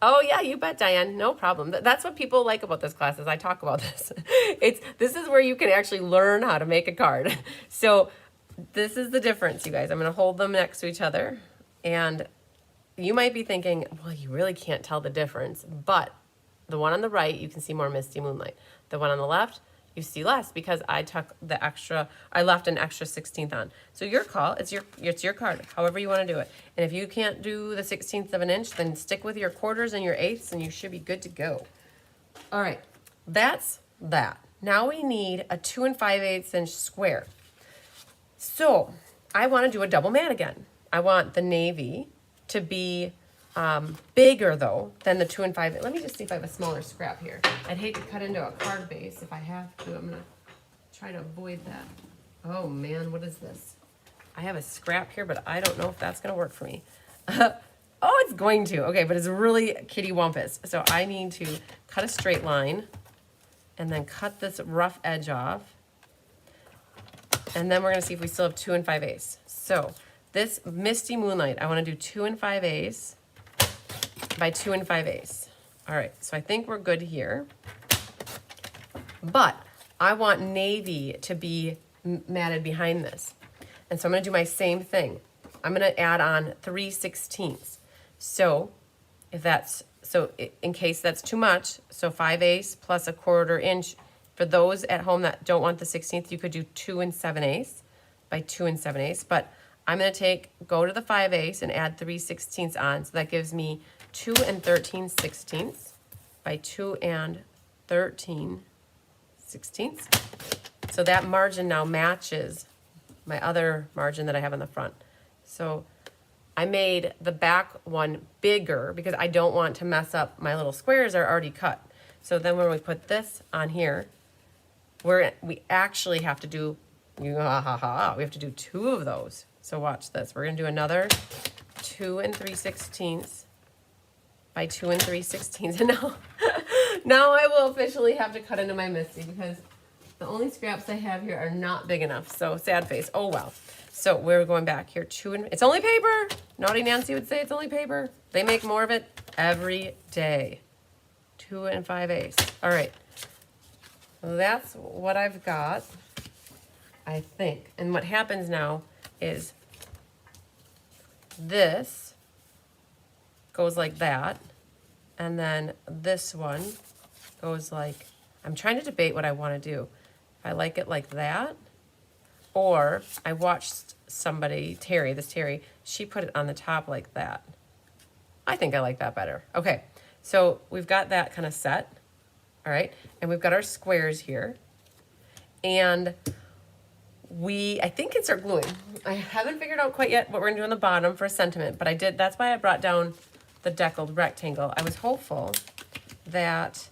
Oh yeah, you bet, Diane. No problem. That's what people like about this class is I talk about this. This is where you can actually learn how to make a card. So this is the difference, you guys. I'm going to hold them next to each other. And you might be thinking, well, you really can't tell the difference. But the one on the right, you can see more misty moonlight. The one on the left, you see less because I left an extra 1/16 on. So your call, it's your card, however you want to do it. And if you can't do the 1/16 of an inch, then stick with your 1/4s and your 1/8s and you should be good to go. All right, that's that. Now we need a 2 5/8 inch square. So I want to do a double mat again. I want the navy to be bigger though than the 2 5. Let me just see if I have a smaller scrap here. I'd hate to cut into a card base if I have to. I'm gonna try to avoid that. Oh man, what is this? I have a scrap here, but I don't know if that's gonna work for me. Oh, it's going to. Okay, but it's really kitty wampus. So I need to cut a straight line and then cut this rough edge off. And then we're gonna see if we still have 2 5/8. So this misty moonlight, I want to do 2 5/8 by 2 5/8. All right, so I think we're good here. But I want navy to be matted behind this. And so I'm going to do my same thing. I'm going to add on 3/16. So in case that's too much, so 5/8 plus a 1/4 inch. For those at home that don't want the 16th, you could do 2 7/8 by 2 7/8. But I'm going to go to the 5/8 and add 3/16 on. So that gives me 2 13/16 by 2 13/16. So that margin now matches my other margin that I have in the front. So I made the back one bigger because I don't want to mess up my little squares that are already cut. So then when we put this on here, we actually have to do, we have to do 2 of those. So watch this. We're going to do another 2 3/16 by 2 3/16. And now I will officially have to cut into my misty because The only scraps I have here are not big enough, so sad face. Oh well. So we're going back here. It's only paper. Naughty Nancy would say it's only paper. They make more of it every day. 2 5/8. All right. So that's what I've got, I think. And what happens now is this goes like that, and then this one goes like, I'm trying to debate what I want to do. If I like it like that, or I watched somebody, Terry, she put it on the top like that. I think I like that better. Okay, so we've got that kind of set, all right? And we've got our squares here. And I think can start gluing. I haven't figured out quite yet what we're gonna do on the bottom for a sentiment, but I did, that's why I brought down the deckled rectangle. I was hopeful that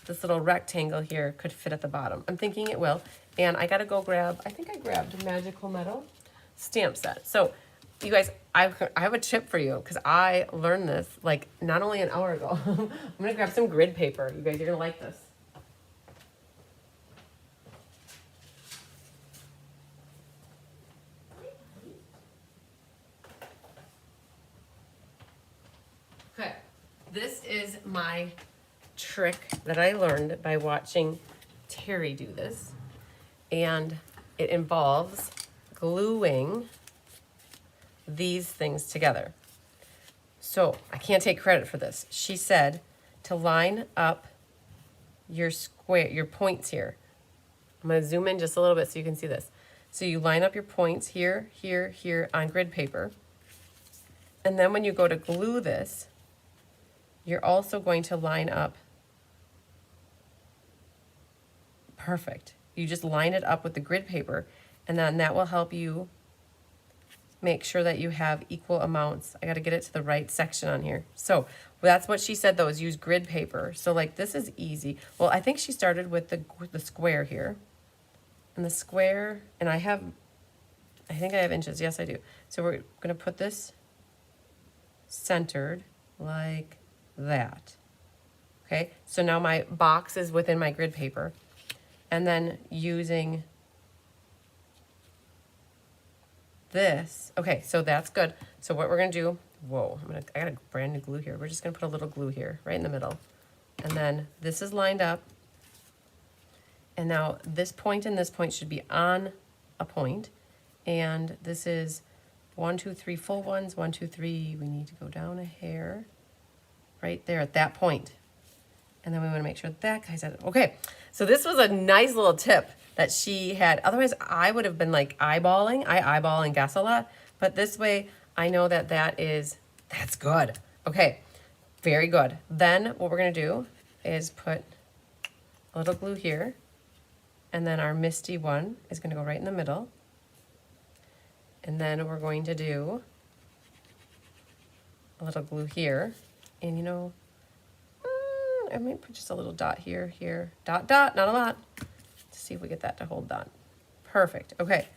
this little rectangle here could fit at the bottom. I'm thinking it will. And I gotta go grab, I think I grabbed Magical Metal stamp set. So you guys, I have a tip for you because I learned this like not only an hour ago. I'm gonna grab some grid paper. You guys, you're gonna like this. Okay, this is my trick that I learned by watching Terry do this. And it involves gluing these things together. So I can't take credit for this. She said to line up your points here. I'm gonna zoom in just a little bit so you can see this. So you line up your points here, here, here on grid paper. And then when you go to glue this, you're also going to line up. Perfect. You just line it up with the grid paper, and then that will help you make sure that you have equal amounts. I got to get it to the right section on here. So that's what she said though, is use grid paper. So like this is easy. Well, I think she started with the square here. And the square, and I think I have inches. Yes, I do. So we're going to put this centered like that. Okay, so now my box is within my grid paper. And then using this, okay, so that's good. So what we're gonna do, whoa, I got a brand new glue here. We're just gonna put a little glue here, right in the middle. And then this is lined up. And now this point and this point should be on a point. And this is 1, 2, 3 full ones, 1, 2, 3. We need to go down a hair right there at that point. And then we want to make sure that guy's at it. Okay, so this was a nice little tip that she had. Otherwise, I would have been like eyeballing. I eyeball and guess a lot. But this way, I know that that's good. Okay, very good. Then what we're going to do is put a little glue here. And then our misty one is going to go right in the middle. And then we're going to do a little glue here. And you know, I might put just a little dot here, dot, not a lot. Let's see if we get that to hold dot. Perfect, okay.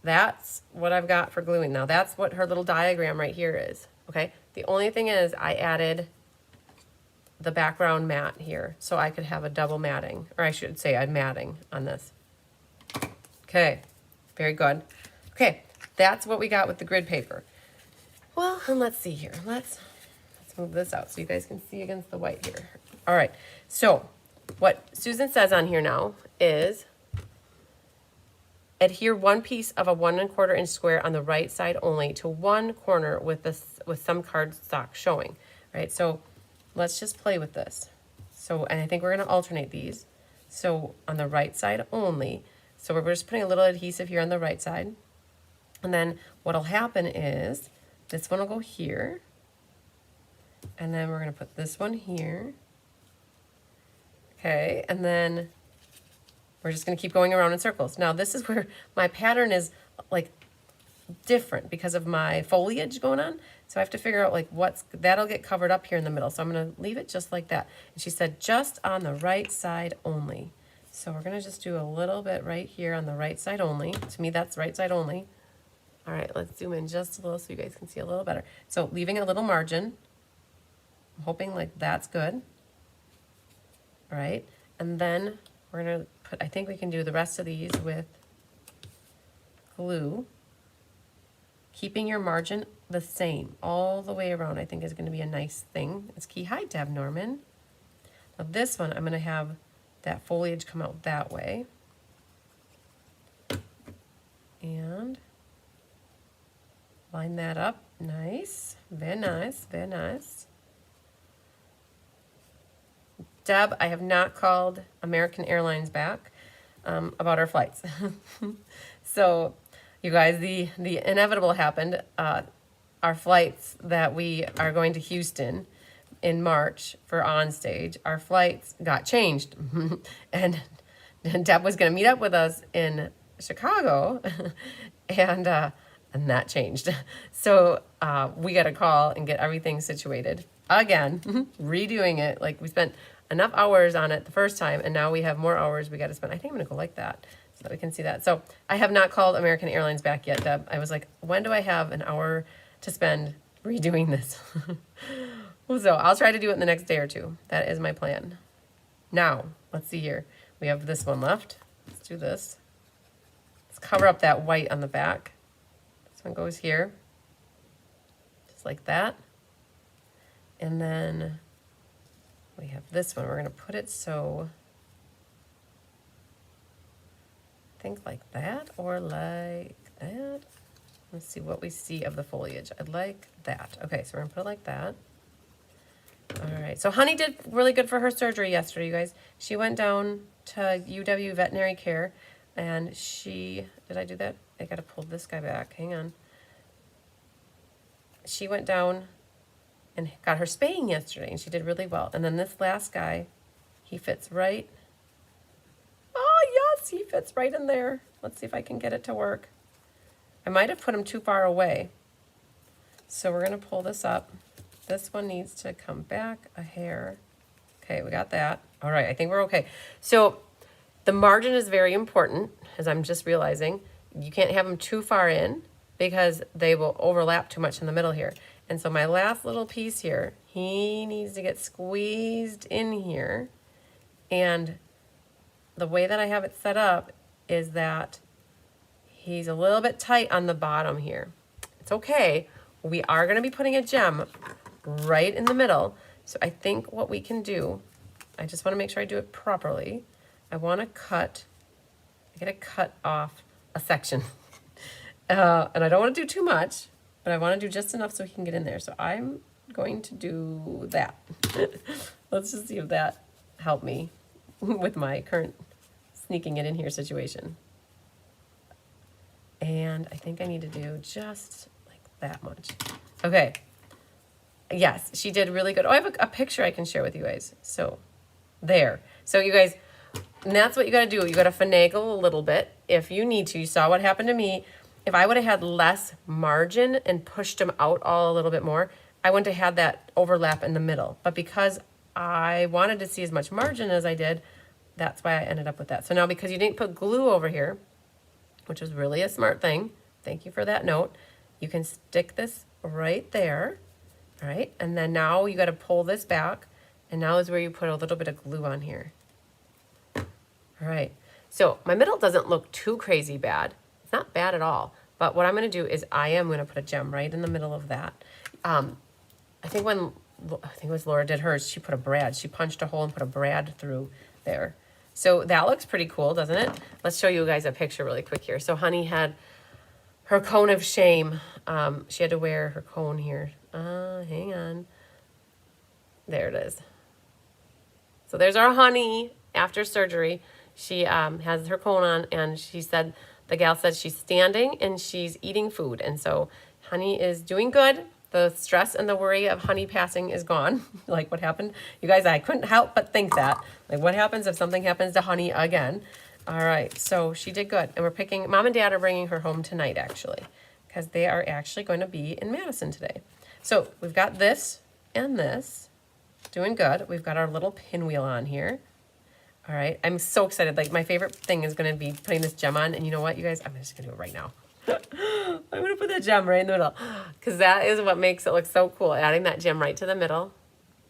That's what I've got for gluing. Now that's what her little diagram right here is, okay? The only thing is I added the background mat here so I could have a double matting, or I should say I'm matting on this. Okay, very good. Okay, that's what we got with the grid paper. Well, and let's see here. Let's move this out so you guys can see against the white here. All right, so what Susan says on here now is adhere one piece of a 1 1/4 inch square on the right side only to one corner with some cardstock showing, right? So let's just play with this. So, and I think we're gonna alternate these. So on the right side only, so we're just putting a little adhesive here on the right side. And then what'll happen is this one will go here. And then we're gonna put this one here. Okay, and then we're just gonna keep going around in circles. Now this is where my pattern is like different because of my foliage going on. So I have to figure out like that'll get covered up here in the middle. So I'm gonna leave it just like that. And she said just on the right side only. So we're gonna just do a little bit right here on the right side only. To me, that's right side only. All right, let's zoom in just a little so you guys can see a little better. So leaving a little margin. I'm hoping like that's good. All right, and then We're gonna put, I think we can do the rest of these with glue. Keeping your margin the same all the way around, I think is gonna be a nice thing. It's key. Hi, Deb Norman. Now this one, I'm gonna have that foliage come out that way. And line that up. Nice. Very nice. Very nice. Deb, I have not called American Airlines back about our flights. So, you guys, the inevitable happened. Our flights that we are going to Houston in March for on stage, our flights got changed. And Deb was going to meet up with us in Chicago, and that changed. So we got to call and get everything situated again, redoing it. Like, we spent enough hours on it the first time, and now we have more hours we got to spend. I think I'm gonna go like that so that we can see that. So I have not called American Airlines back yet, Deb. I was like, when do I have an hour to spend redoing this? So I'll try to do it in the next day or two. That is my plan. Now, let's see here. We have this one left. Let's do this. Let's cover up that white on the back. This one goes here, just like that. And then we have this one. We're going to put it so, I think like that or like that. Let's see what we see of the foliage. I'd like that. Okay, so we're going to put it like that. All right, so Honey did really good for her surgery yesterday, you guys. She went down to UW Veterinary Care, and she, did I do that? I got to pull this guy back. Hang on. She went down and got her spaying yesterday, and she did really well. And then this last guy, he fits right. Oh, yes, he fits right in there. Let's see if I can get it to work. I might have put him too far away. So we're going to pull this up. This one needs to come back a hair. Okay, we got that. All right, I think we're okay. So the margin is very important, as I'm just realizing. You can't have them too far in because they will overlap too much in the middle here. And so my last little piece here, he needs to get squeezed in here. And the way that I have it set up is that he's a little bit tight on the bottom here. It's okay. We are going to be putting a gem right in the middle. So I think what we can do, I just want to make sure I do it properly. I want to cut, I got to cut off a section. And I don't want to do too much, but I want to do just enough so he can get in there. So I'm going to do that. Let's just see if that helped me with my current sneaking it in here situation. And I think I need to do just like that much. Okay. Yes, she did really good. Oh, I have a picture I can share with you guys. So there. So you guys, and that's what you got to do. You got to finagle a little bit if you need to. You saw what happened to me. If I would have had less margin and pushed them out all a little bit more, I wouldn't have had that overlap in the middle. But because I wanted to see as much margin as I did, that's why I ended up with that. So now because you didn't put glue over here, which was really a smart thing, thank you for that note, you can stick this right there. All right, and then now you got to pull this back, and now is where you put a little bit of glue on here. All right, so my middle doesn't look too crazy bad. It's not bad at all, but what I'm going to do is I am going to put a gem right in the middle of that. I think it was Laura did hers, she put a brad. She punched a hole and put a brad through there. So that looks pretty cool, doesn't it? Let's show you guys a picture really quick here. So Honey had her cone of shame. She had to wear her cone here. Hang on. There it is. So there's our Honey after surgery. She has her cone on, and she said, the gal said she's standing and she's eating food. And so Honey is doing good. The stress and the worry of Honey passing is gone. Like what happened? You guys, I couldn't help but think that. Like what happens if something happens to Honey again? All right, so she did good. And we're picking, Mom and Dad are bringing her home tonight, actually, because they are actually going to be in Madison today. So we've got this and this, doing good. We've got our little pinwheel on here. All right, I'm so excited. Like my favorite thing is gonna be putting this gem on. And you know what, you guys, I'm just gonna do it right now. I'm gonna put that gem right in the middle because that is what makes it look so cool. Adding that gem right to the middle,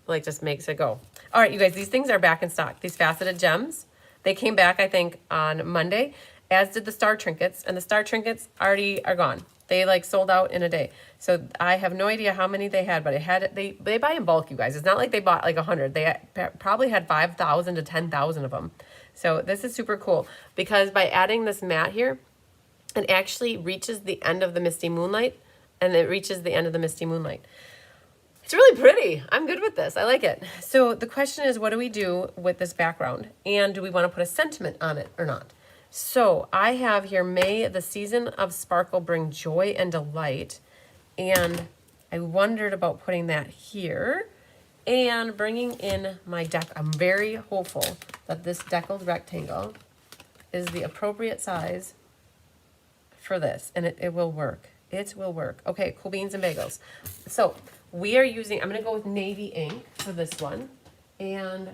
like just makes it go. All right, you guys, these things are back in stock. These faceted gems, They came back, I think, on Monday, as did the star trinkets, and the star trinkets already are gone. They like sold out in a day. So I have no idea how many they had, but they buy in bulk, you guys. It's not like they bought like 100. They probably had 5,000 to 10,000 of them. So this is super cool because by adding this mat here, it actually reaches the end of the misty moonlight, and it reaches the end of the misty moonlight. It's really pretty. I'm good with this. I like it. So the question is, what do we do with this background? And do we want to put a sentiment on it or not? So I have here, may the season of sparkle bring joy and delight. And I wondered about putting that here and bringing in my deck. I'm very hopeful that this deckled rectangle is the appropriate size for this, and it will work. It will work. Okay, cool beans and bagels. So we are using, I'm going to go with navy ink for this one, and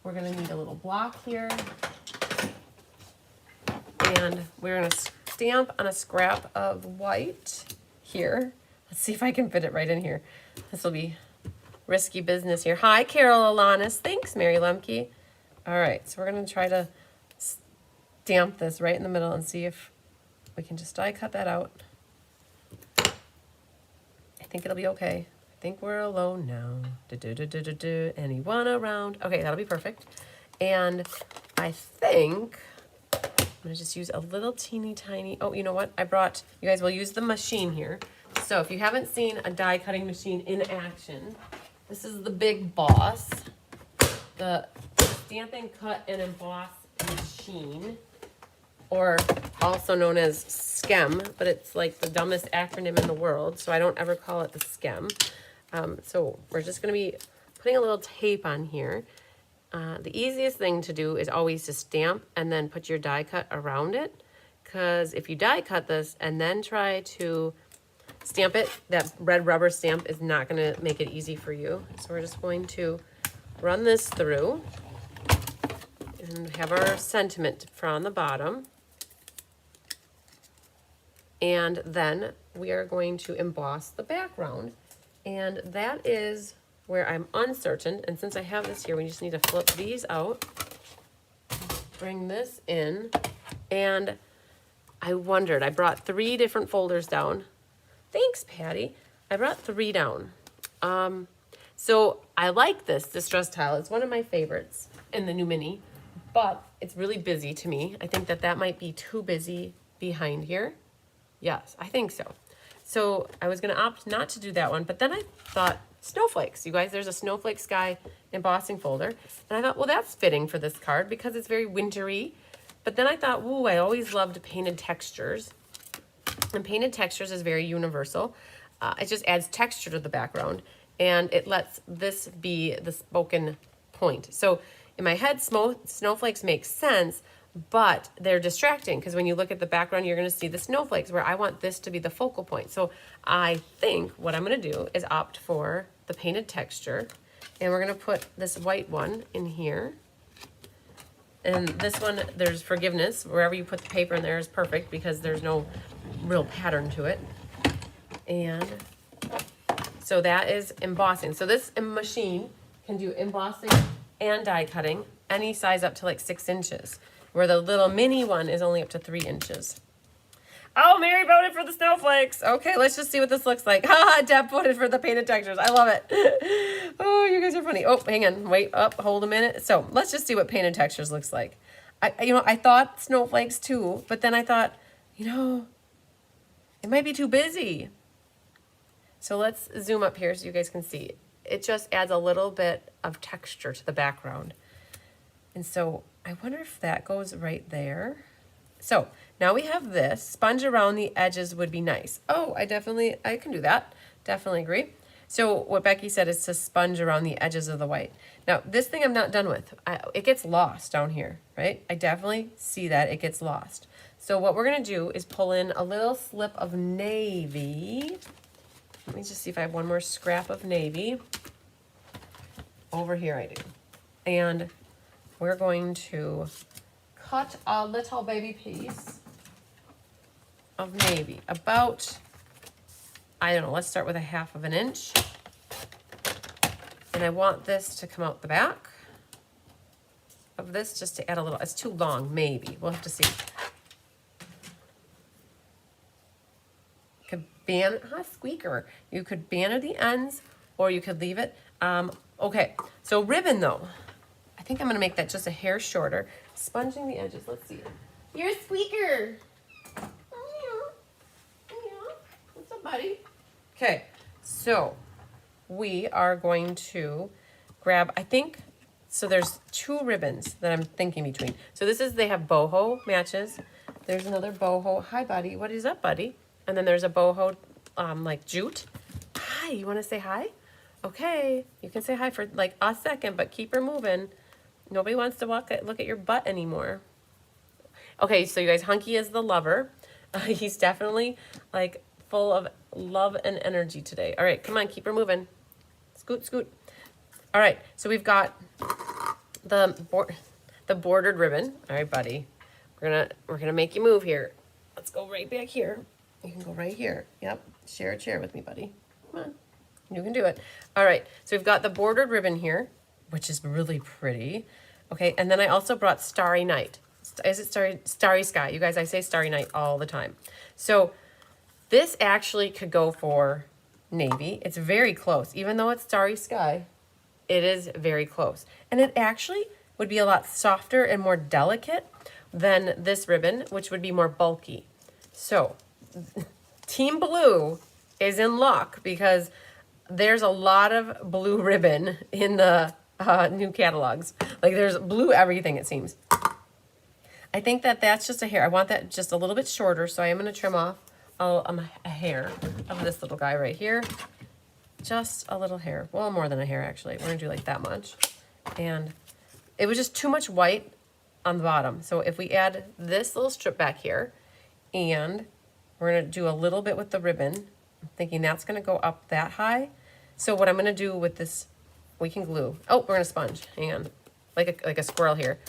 we're going to need a little block here. And we're going to stamp on a scrap of white here. Let's see if I can fit it right in here. This will be risky business here. Hi, Carol Alanis. Thanks, Mary Lemke. All right, so we're going to try to stamp this right in the middle and see if we can just die cut that out. I think it'll be okay. I think we're alone now. Anyone around? Okay, that'll be perfect. And I think I'm gonna just use a little teeny tiny, oh, you know what? You guys will use the machine here. So if you haven't seen a die cutting machine in action, this is the Big Boss, the Stampin' Cut and Emboss machine, or also known as SCEM, but it's like the dumbest acronym in the world, so I don't ever call it the SCEM. So we're just gonna be putting a little tape on here. The easiest thing to do is always to stamp and then put your die cut around it, because if you die cut this and then try to stamp it, that red rubber stamp is not going to make it easy for you. So we're just going to run this through and have our sentiment on the bottom. And then we are going to emboss the background, and that is where I'm uncertain. And since I have this here, we just need to flip these out, bring this in, and I wondered, I brought 3 different folders down. Thanks, Patty. I brought 3 down. So I like this distress tile. It's one of my favorites in the new mini, but it's really busy to me. I think that might be too busy behind here. Yes, I think so. So I was gonna opt not to do that one, but then I thought, snowflakes. You guys, there's a snowflake sky embossing folder. And I thought, well, that's fitting for this card because it's very wintry. But then I thought, ooh, I always loved painted textures. And painted textures is very universal. It just adds texture to the background. And it lets this be the spoken point. So in my head, snowflakes make sense, but they're distracting because when you look at the background, you're going to see the snowflakes, where I want this to be the focal point. So I think what I'm going to do is opt for the painted texture, and we're going to put this white one in here. And this one, there's forgiveness. Wherever you put the paper in there is perfect because there's no real pattern to it. And so that is embossing. So this machine can do embossing and die cutting any size up to like 6 inches, where the little mini one is only up to 3 inches. Oh, Mary voted for the snowflakes. Okay, let's just see what this looks like. Haha, Deb voted for the painted textures. I love it. Oh, you guys are funny. Oh, hang on. Wait up. Hold a minute. So let's just see what painted textures looks like. I thought snowflakes too, but then I thought, it might be too busy. So let's zoom up here so you guys can see. It just adds a little bit of texture to the background. And so I wonder if that goes right there. So now we have this. Sponge around the edges would be nice. Oh, I can do that. Definitely agree. So what Becky said is to sponge around the edges of the white. Now, this thing I'm not done with. It gets lost down here, right? I definitely see that it gets lost. So what we're going to do is pull in a little slip of navy. Let me just see if I have one more scrap of navy. Over here I do. And we're going to cut a little baby piece of navy, about, I don't know, let's start with 1/2 inch. And I want this to come out the back. of this just to add a little. It's too long, maybe. We'll have to see. Could band, squeaker. You could banner the ends or you could leave it. Okay, so ribbon though. I think I'm gonna make that just a hair shorter. Sponging the edges, let's see. You're a squeaker. What's up, buddy? Okay, so we are going to grab, I think, so there's 2 ribbons that I'm thinking between. So this is, they have boho matches. There's another boho. Hi, buddy. What is up, buddy? And then there's a boho, like jute. Hi, you want to say hi? Okay, you can say hi for like a second, but keep her moving. Nobody wants to look at your butt anymore. Okay, so you guys, Hunky is the lover. He's definitely like full of love and energy today. All right, come on, keep her moving. Scoot, scoot. All right, so we've got the bordered ribbon. All right, buddy. We're gonna make you move here. Let's go right back here. You can go right here. Yep. Share a chair with me, buddy. Come on. You can do it. All right. So we've got the bordered ribbon here, which is really pretty. Okay, and then I also brought Starry Night. Is it Starry Sky? You guys, I say Starry Night all the time. So this actually could go for navy. It's very close. Even though it's Starry Sky, it is very close. And it actually would be a lot softer and more delicate than this ribbon, which would be more bulky. So Team Blue is in luck because there's a lot of blue ribbon in the new catalogs. Like there's blue everything, it seems. I think that that's just a hair. I want that just a little bit shorter, so I am going to trim off a hair of this little guy right here. Just a little hair. Well, more than a hair, actually. We're going to do like that much. And it was just too much white on the bottom. So if we add this little strip back here, and we're going to do a little bit with the ribbon, I'm thinking that's going to go up that high. So what I'm going to do with this, we can glue. Oh, we're going to sponge. Hang on. Like a squirrel here.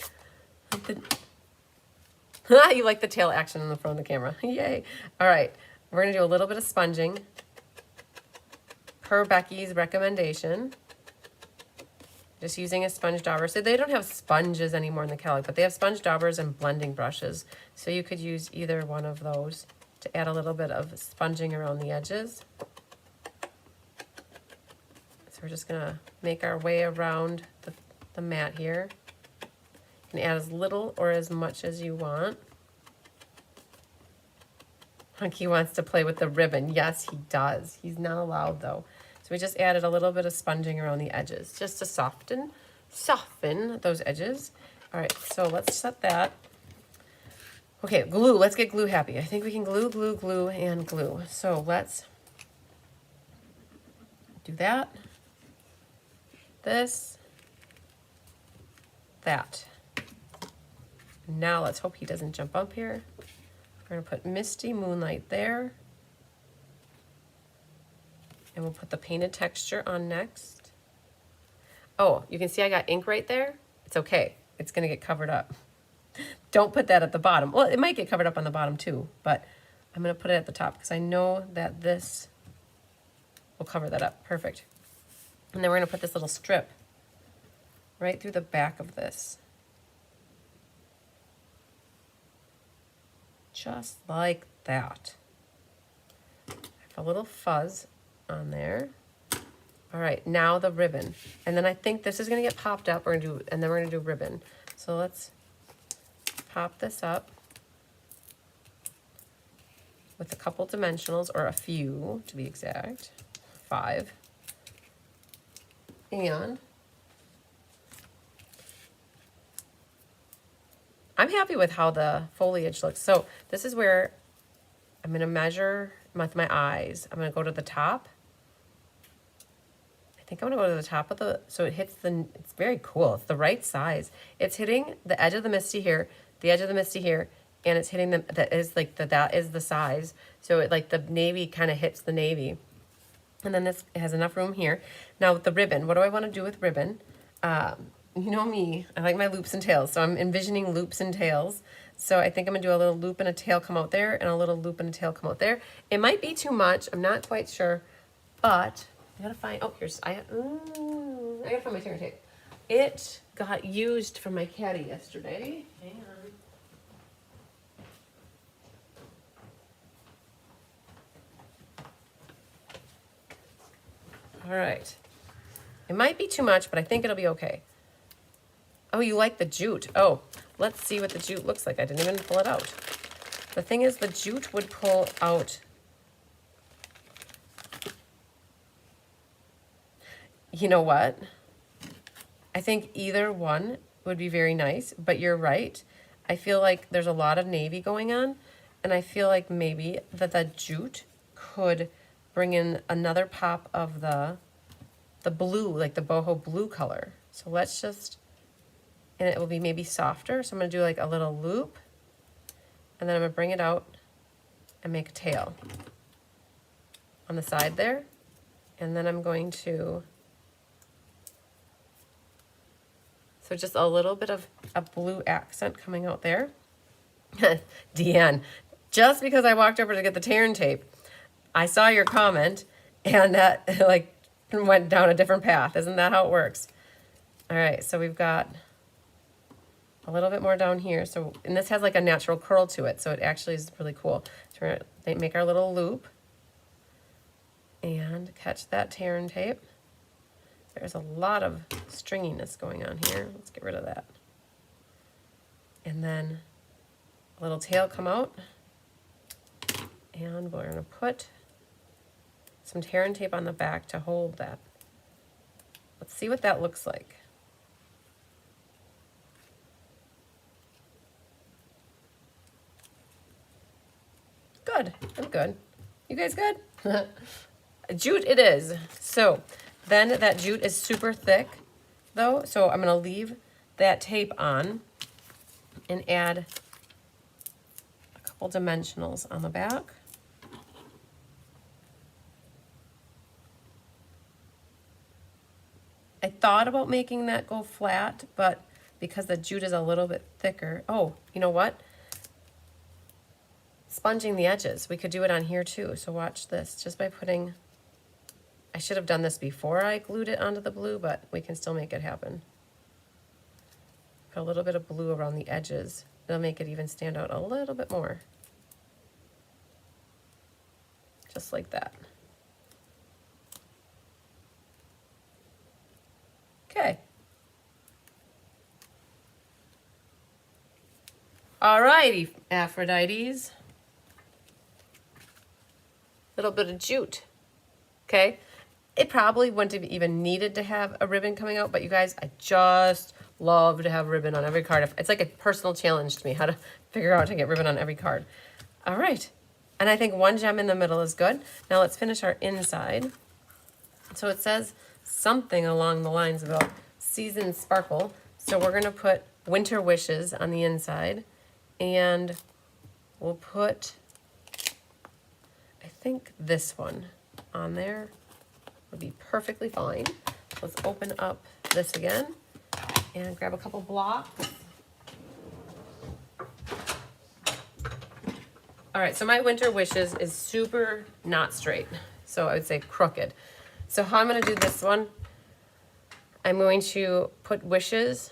You like the tail action in the front of the camera. Yay. All right. We're going to do a little bit of sponging per Becky's recommendation. Just using a sponge dauber. So they don't have sponges anymore in the catalog, but they have sponge daubers and blending brushes. So you could use either one of those to add a little bit of sponging around the edges. So we're just going to make our way around the mat here. You can add as little or as much as you want. Hunky wants to play with the ribbon. Yes, he does. He's not allowed though. So we just added a little bit of sponging around the edges just to soften those edges. All right, so let's set that. Okay, glue. Let's get glue happy. I think we can glue, glue, glue, and glue. So let's do that. This. That. Now let's hope he doesn't jump up here. We're going to put Misty Moonlight there. And we'll put the painted texture on next. Oh, you can see I got ink right there. It's okay. It's going to get covered up. Don't put that at the bottom. Well, it might get covered up on the bottom too, but I'm going to put it at the top because I know that this will cover that up. Perfect. And then we're going to put this little strip right through the back of this. Just like that. I have a little fuzz on there. All right, now the ribbon. And then I think this is gonna get popped up. And then we're gonna do ribbon. So let's pop this up with a couple dimensionals, or a few to be exact, 5. And I'm happy with how the foliage looks. So this is where I'm gonna measure with my eyes. I'm gonna go to the top. I think I'm gonna go to the top of so it hits it's very cool. It's the right size. It's hitting the edge of the Misty here, the edge of the Misty here, and it's hitting that is the size. So it, like the navy kind of hits the navy. And then this has enough room here. Now with the ribbon, what do I wanna do with ribbon? You know me, I like my loops and tails, so I'm envisioning loops and tails. So I think I'm gonna do a little loop and a tail come out there, and a little loop and a tail come out there. It might be too much, I'm not quite sure, but I gotta find, oh, I gotta find my ticker tape. It got used from my caddy yesterday. Hang on. All right. It might be too much, but I think it'll be okay. Oh, you like the jute. Oh, let's see what the jute looks like. I didn't even pull it out. The thing is, the jute would pull out. You know what? I think either one would be very nice, but you're right. I feel like there's a lot of navy going on, and I feel like maybe that the jute could bring in another pop of the blue, like the boho blue color. So let's just, and it will be maybe softer. So I'm gonna do like a little loop, and then I'm gonna bring it out and make a tail on the side there. And then I'm going to, so just a little bit of a blue accent coming out there. Deanne, just because I walked over to get the Tarn tape, I saw your comment and that like went down a different path. Isn't that how it works? All right, so we've got a little bit more down here. So, and this has like a natural curl to it, so it actually is really cool. So we're gonna make our little loop and catch that Tarn tape. There's a lot of stringiness going on here. Let's get rid of that. And then a little tail come out, and we're gonna put some Tarn tape on the back to hold that. Let's see what that looks like. Good, I'm good. You guys good? Jute it is. So then that jute is super thick though, so I'm gonna leave that tape on and add a couple dimensionals on the back. I thought about making that go flat, but because the jute is a little bit thicker, oh, you know what? Sponging the edges, we could do it on here too. So watch this, just by putting, I should have done this before I glued it onto the blue, but we can still make it happen. Put a little bit of blue around the edges. It'll make it even stand out a little bit more. Just like that. Okay. Alrighty, Aphrodites. Little bit of jute. Okay. It probably wouldn't have even needed to have a ribbon coming out, but you guys, I just love to have ribbon on every card. It's like a personal challenge to me how to figure out how to get ribbon on every card. All right. And I think one gem in the middle is good. Now let's finish our inside. So it says something along the lines about season sparkle. So we're going to put winter wishes on the inside, and we'll put, I think this one on there would be perfectly fine. Let's open up this again and grab a couple blocks. All right, so my winter wishes is super not straight. So I would say crooked. So how I'm gonna do this one, I'm going to put wishes.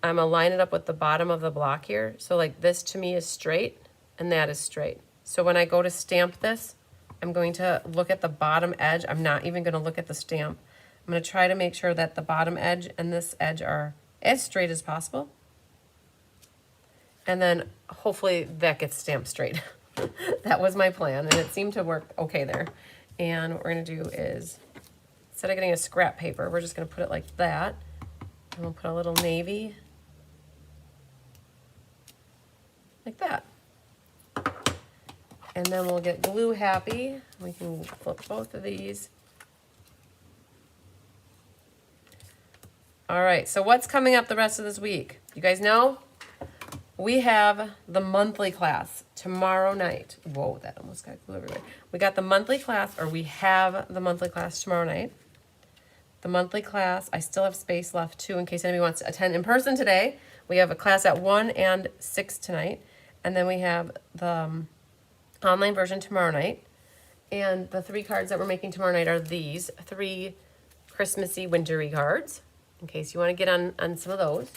I'm gonna line it up with the bottom of the block here. So like this to me is straight and that is straight. So when I go to stamp this, I'm going to look at the bottom edge. I'm not even gonna look at the stamp. I'm gonna try to make sure that the bottom edge and this edge are as straight as possible. And then hopefully that gets stamped straight. That was my plan, and it seemed to work okay there. And what we're gonna do is, instead of getting a scrap paper, we're just gonna put it like that. And we'll put a little navy, like that. And then we'll get glue happy. We can flip both of these. All right, so what's coming up the rest of this week? You guys know? We have the monthly class tomorrow night. Whoa, that almost got glue everywhere. We got the monthly class, or we have the monthly class tomorrow night. The monthly class, I still have space left too in case anybody wants to attend in person today. We have a class at 1 and 6 tonight. And then we have the online version tomorrow night. And the 3 cards that we're making tomorrow night are these 3 Christmassy, wintry cards. in case you want to get on some of those.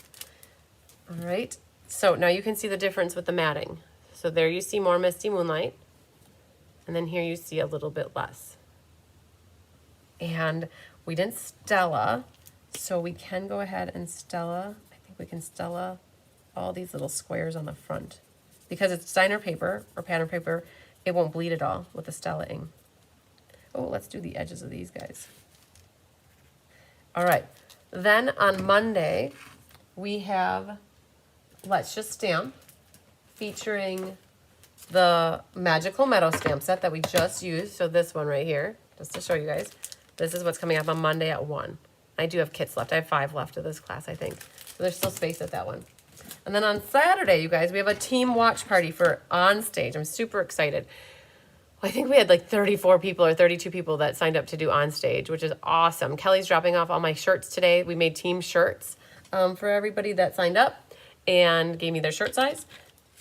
All right, so now you can see the difference with the matting. So there you see more Misty Moonlight, and then here you see a little bit less. And we didn't Stella, so we can go ahead and Stella. I think we can Stella all these little squares on the front. Because it's designer paper or pattern paper, it won't bleed at all with the Stella-ing. Oh, let's do the edges of these guys. All right, then on Monday, we have Let's Just Stamp, featuring the Magical Meadow stamp set that we just used. So this one right here, just to show you guys, this is what's coming up on Monday at 1. I do have kits left. I have 5 left of this class, I think. So there's still space at that one. And then on Saturday, you guys, we have a team watch party for On Stage. I'm super excited. I think we had like 34 people or 32 people that signed up to do On Stage, which is awesome. Kelly's dropping off all my shirts today. We made team shirts for everybody that signed up and gave me their shirt size.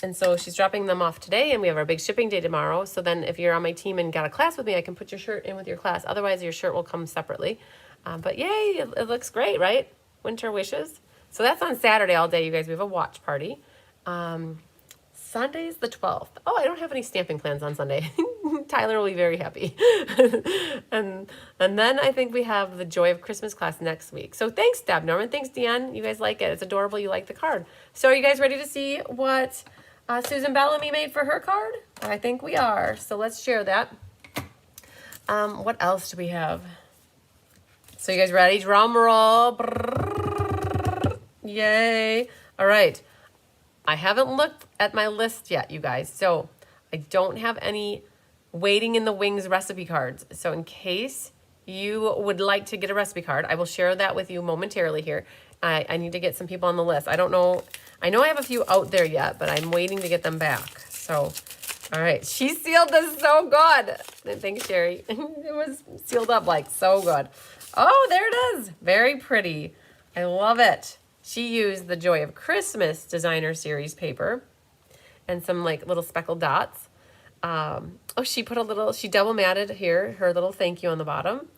And so she's dropping them off today, and we have our big shipping day tomorrow. So then if you're on my team and got a class with me, I can put your shirt in with your class. Otherwise, your shirt will come separately. But yay, it looks great, right? Winter wishes. So that's on Saturday all day, you guys. We have a watch party. Sunday's the 12th. Oh, I don't have any stamping plans on Sunday. Tyler will be very happy. and then I think we have the Joy of Christmas class next week. So thanks, Deb Norman. Thanks, Deanne. You guys like it. It's adorable. You like the card. So are you guys ready to see what Susan Bellamy made for her card? I think we are. So let's share that. What else do we have? So you guys ready? Drum roll. Yay. All right. I haven't looked at my list yet, you guys. So I don't have any waiting in the wings recipe cards. So in case you would like to get a recipe card, I will share that with you momentarily here. I need to get some people on the list. I don't know. I know I have a few out there yet, but I'm waiting to get them back. So, all right. She sealed this so good. Thanks, Sherry. It was sealed up like so good. Oh, there it is. Very pretty. I love it. She used the Joy of Christmas designer series paper and some like little speckled dots. Oh, she put she double matted here, her little thank you on the bottom.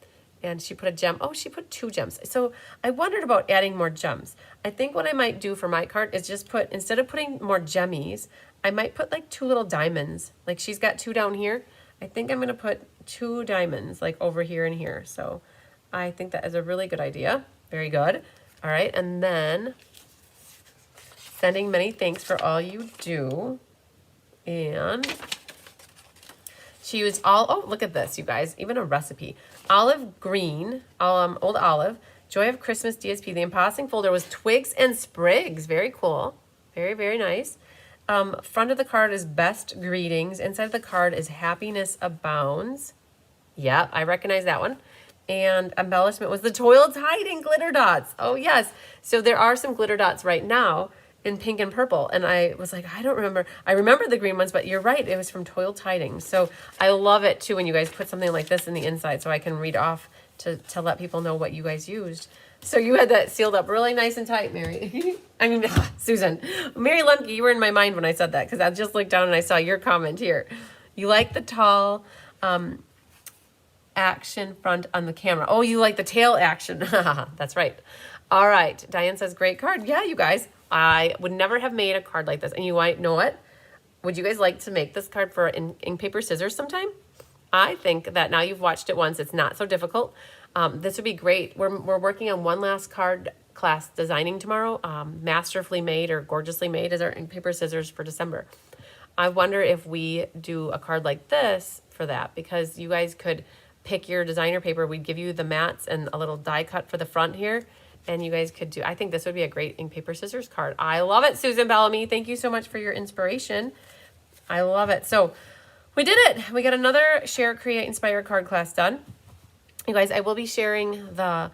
And she put a gem. Oh, she put 2 gems. So I wondered about adding more gems. I think what I might do for my card is just put, instead of putting more jemmies, I might put like 2 little diamonds. Like she's got 2 down here. I think I'm going to put 2 diamonds like over here and here. So I think that is a really good idea. Very good. All right. And then sending many thanks for all you do. And she used oh, look at this, you guys. Even a recipe. Olive green, old olive, Joy of Christmas DSP. The embossing folder was twigs and sprigs. Very cool. Very, very nice. Front of the card is best greetings. Inside of the card is happiness abounds. Yep, I recognize that one. And embellishment was the toil's hiding glitter dots. Oh, yes. So there are some glitter dots right now in pink and purple. And I was like, I don't remember. I remember the green ones, but you're right. It was from Toil Tidings. So I love it, too, when you guys put something like this in the inside so I can read off to let people know what you guys used. So you had that sealed up really nice and tight, Mary. I mean, Susan. Mary Lemke, you were in my mind when I said that because I just looked down and I saw your comment here. You like the tall action front on the camera. Oh, you like the tail action. That's right. All right. Diane says, great card. Yeah, you guys. I would never have made a card like this. And you might know what? Would you guys like to make this card for ink, paper, scissors sometime? I think that now you've watched it once, it's not so difficult. This would be great. We're working on one last card class designing tomorrow. Masterfully made or gorgeously made is our ink, paper, scissors for December. I wonder if we do a card like this for that, because you guys could pick your designer paper. We'd give you the mats and a little die cut for the front here. And you guys could do, I think this would be a great ink, paper, scissors card. I love it, Susan Bellamy. Thank you so much for your inspiration. I love it. So we did it. We got another Share, Create, Inspire card class done. You guys, I will be sharing the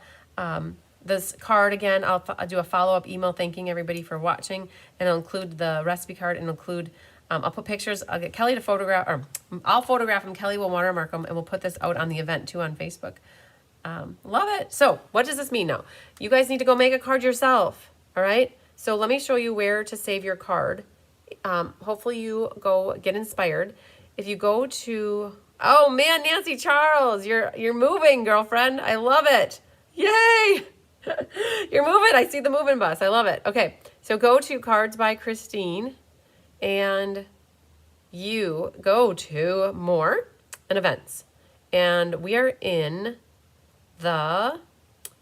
this card again. I'll do a follow-up email thanking everybody for watching. And I'll include the recipe card and include, I'll put pictures. I'll get Kelly to photograph, or I'll photograph them. Kelly will watermark them, and we'll put this out on the event too on Facebook. Love it. So what does this mean now? You guys need to go make a card yourself. All right. So let me show you where to save your card. Hopefully you go get inspired. If you go to, oh man, Nancy Charles, you're moving, girlfriend. I love it. Yay. You're moving. I see the moving bus. I love it. Okay, so go to Cards by Christine, and you go to More and Events. And we are in the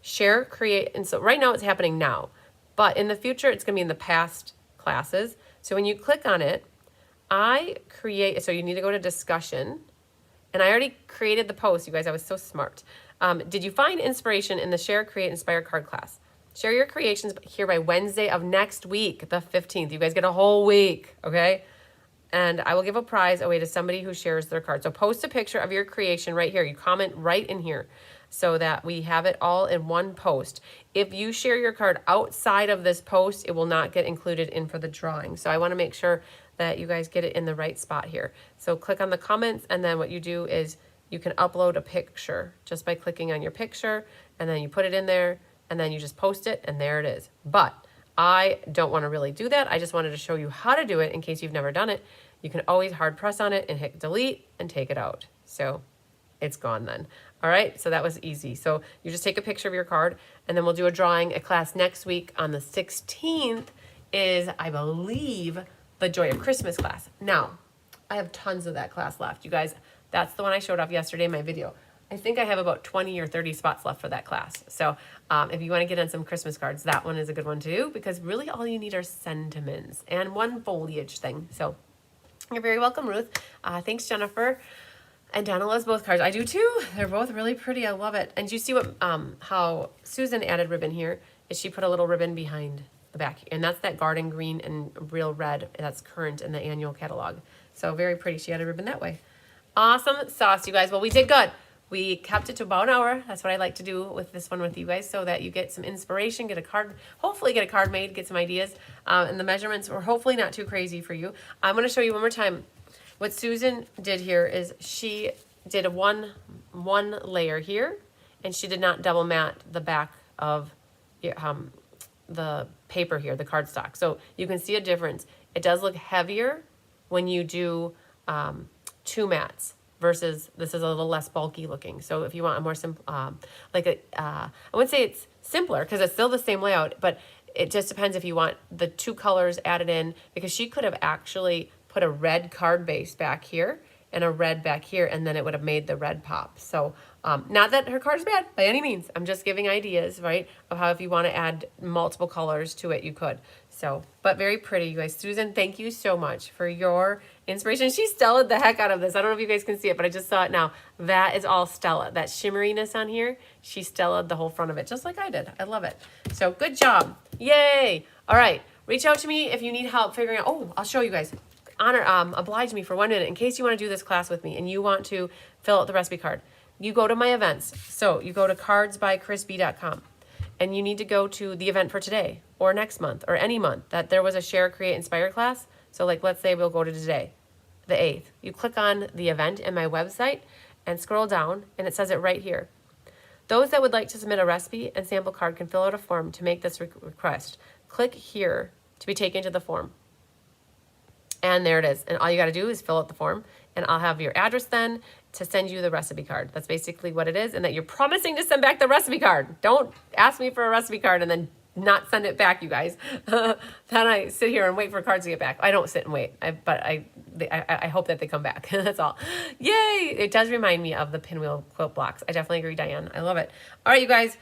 Share, Create, and so right now it's happening now. But in the future, it's going to be in the past classes. So when you click on it, so you need to go to Discussion. And I already created the post, you guys. I was so smart. Did you find inspiration in the Share, Create, Inspire card class? Share your creations here by Wednesday of next week, the 15th. You guys get a whole week, okay? And I will give a prize away to somebody who shares their card. So post a picture of your creation right here. You comment right in here so that we have it all in one post. If you share your card outside of this post, it will not get included in for the drawing. So I want to make sure that you guys get it in the right spot here. So click on the comments, and then what you do is you can upload a picture just by clicking on your picture, and then you put it in there, and then you just post it, and there it is. But I don't want to really do that. I just wanted to show you how to do it in case you've never done it. You can always hard press on it and hit delete and take it out. So it's gone then. All right, so that was easy. So you just take a picture of your card, and then we'll do a drawing. A class next week on the 16th is, I believe, the Joy of Christmas class. Now, I have tons of that class left. You guys, that's the one I showed off yesterday in my video. I think I have about 20 or 30 spots left for that class. So if you want to get on some Christmas cards, that one is a good one too, because really all you need are sentiments and one foliage thing. So you're very welcome, Ruth. Thanks, Jennifer. And Donna loves both cards. I do too. They're both really pretty. I love it. And you see what how Susan added ribbon here is she put a little ribbon behind the back. And that's that garden green and real red that's current in the annual catalog. So very pretty. She added ribbon that way. Awesome sauce, you guys. Well, we did good. We kept it to about an hour. That's what I like to do with this one with you guys, so that you get some inspiration, get a card, hopefully get a card made, get some ideas. And the measurements were hopefully not too crazy for you. I'm going to show you one more time. What Susan did here is she did a one layer here, and she did not double mat the back of the paper here, the cardstock. So you can see a difference. It does look heavier when you do 2 mats versus this is a little less bulky looking. So if you want a more simple, I wouldn't say it's simpler because it's still the same layout, but it just depends if you want the 2 colors added in, because she could have actually put a red card base back here and a red back here, and then it would have made the red pop. So not that her card is bad by any means. I'm just giving ideas, right, of how if you want to add multiple colors to it, you could. So, but very pretty, you guys. Susan, thank you so much for your inspiration. She stellaed the heck out of this. I don't know if you guys can see it, but I just saw it now. That is all Stella. That shimmeriness on here, she stellaed the whole front of it, just like I did. I love it. So good job. Yay. All right. Reach out to me if you need help figuring out. Oh, I'll show you guys. Oblige me for 1 minute in case you want to do this class with me and you want to fill out the recipe card. You go to my events. So you go to cardsbychrisb.com, and you need to go to the event for today or next month or any month that there was a Share, Create, Inspire class. So like, let's say we'll go to today, the 8th. You click on the event in my website and scroll down, and it says it right here. Those that would like to submit a recipe and sample card can fill out a form to make this request. Click here to be taken to the form. And there it is. And all you got to do is fill out the form, and I'll have your address then to send you the recipe card. That's basically what it is, and that you're promising to send back the recipe card. Don't ask me for a recipe card and then not send it back, you guys. Then I sit here and wait for cards to get back. I don't sit and wait, but I hope that they come back. That's all. Yay! It does remind me of the pinwheel quilt blocks. I definitely agree, Diane. I love it. All right, you guys.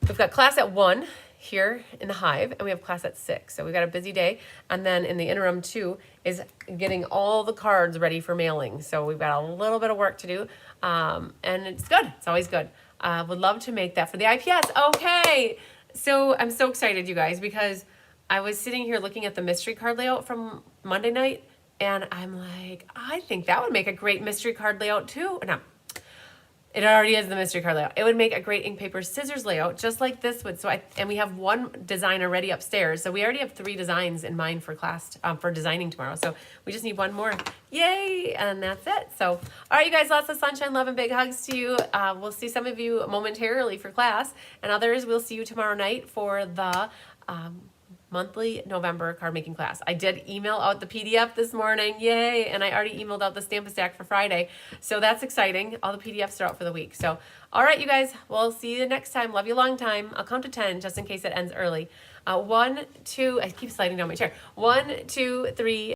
We've got class at 1 here in the Hive, and we have class at 6. So we've got a busy day. And then in the interim too is getting all the cards ready for mailing. So we've got a little bit of work to do. And it's good. It's always good. Would love to make that for the IPS. Okay. So I'm so excited, you guys, because I was sitting here looking at the mystery card layout from Monday night, and I'm like, I think that would make a great mystery card layout too. No, it already is the mystery card layout. It would make a great ink, paper, scissors layout, just like this would. So and we have 1 design already upstairs. So we already have 3 designs in mind for class, for designing tomorrow. So we just need 1 more. Yay! And that's it. So, all right, you guys, lots of sunshine, love, and big hugs to you. We'll see some of you momentarily for class, and others we'll see you tomorrow night for the monthly November card making class. I did email out the PDF this morning, yay, and I already emailed out the Stamp-A-Stack for Friday, so that's exciting. All the PDFs are out for the week. So, all right, you guys, we'll see you next time. Love you a long time. I'll count to 10 just in case it ends early. 1, 2, I keep sliding down my chair. 1, 2, 3.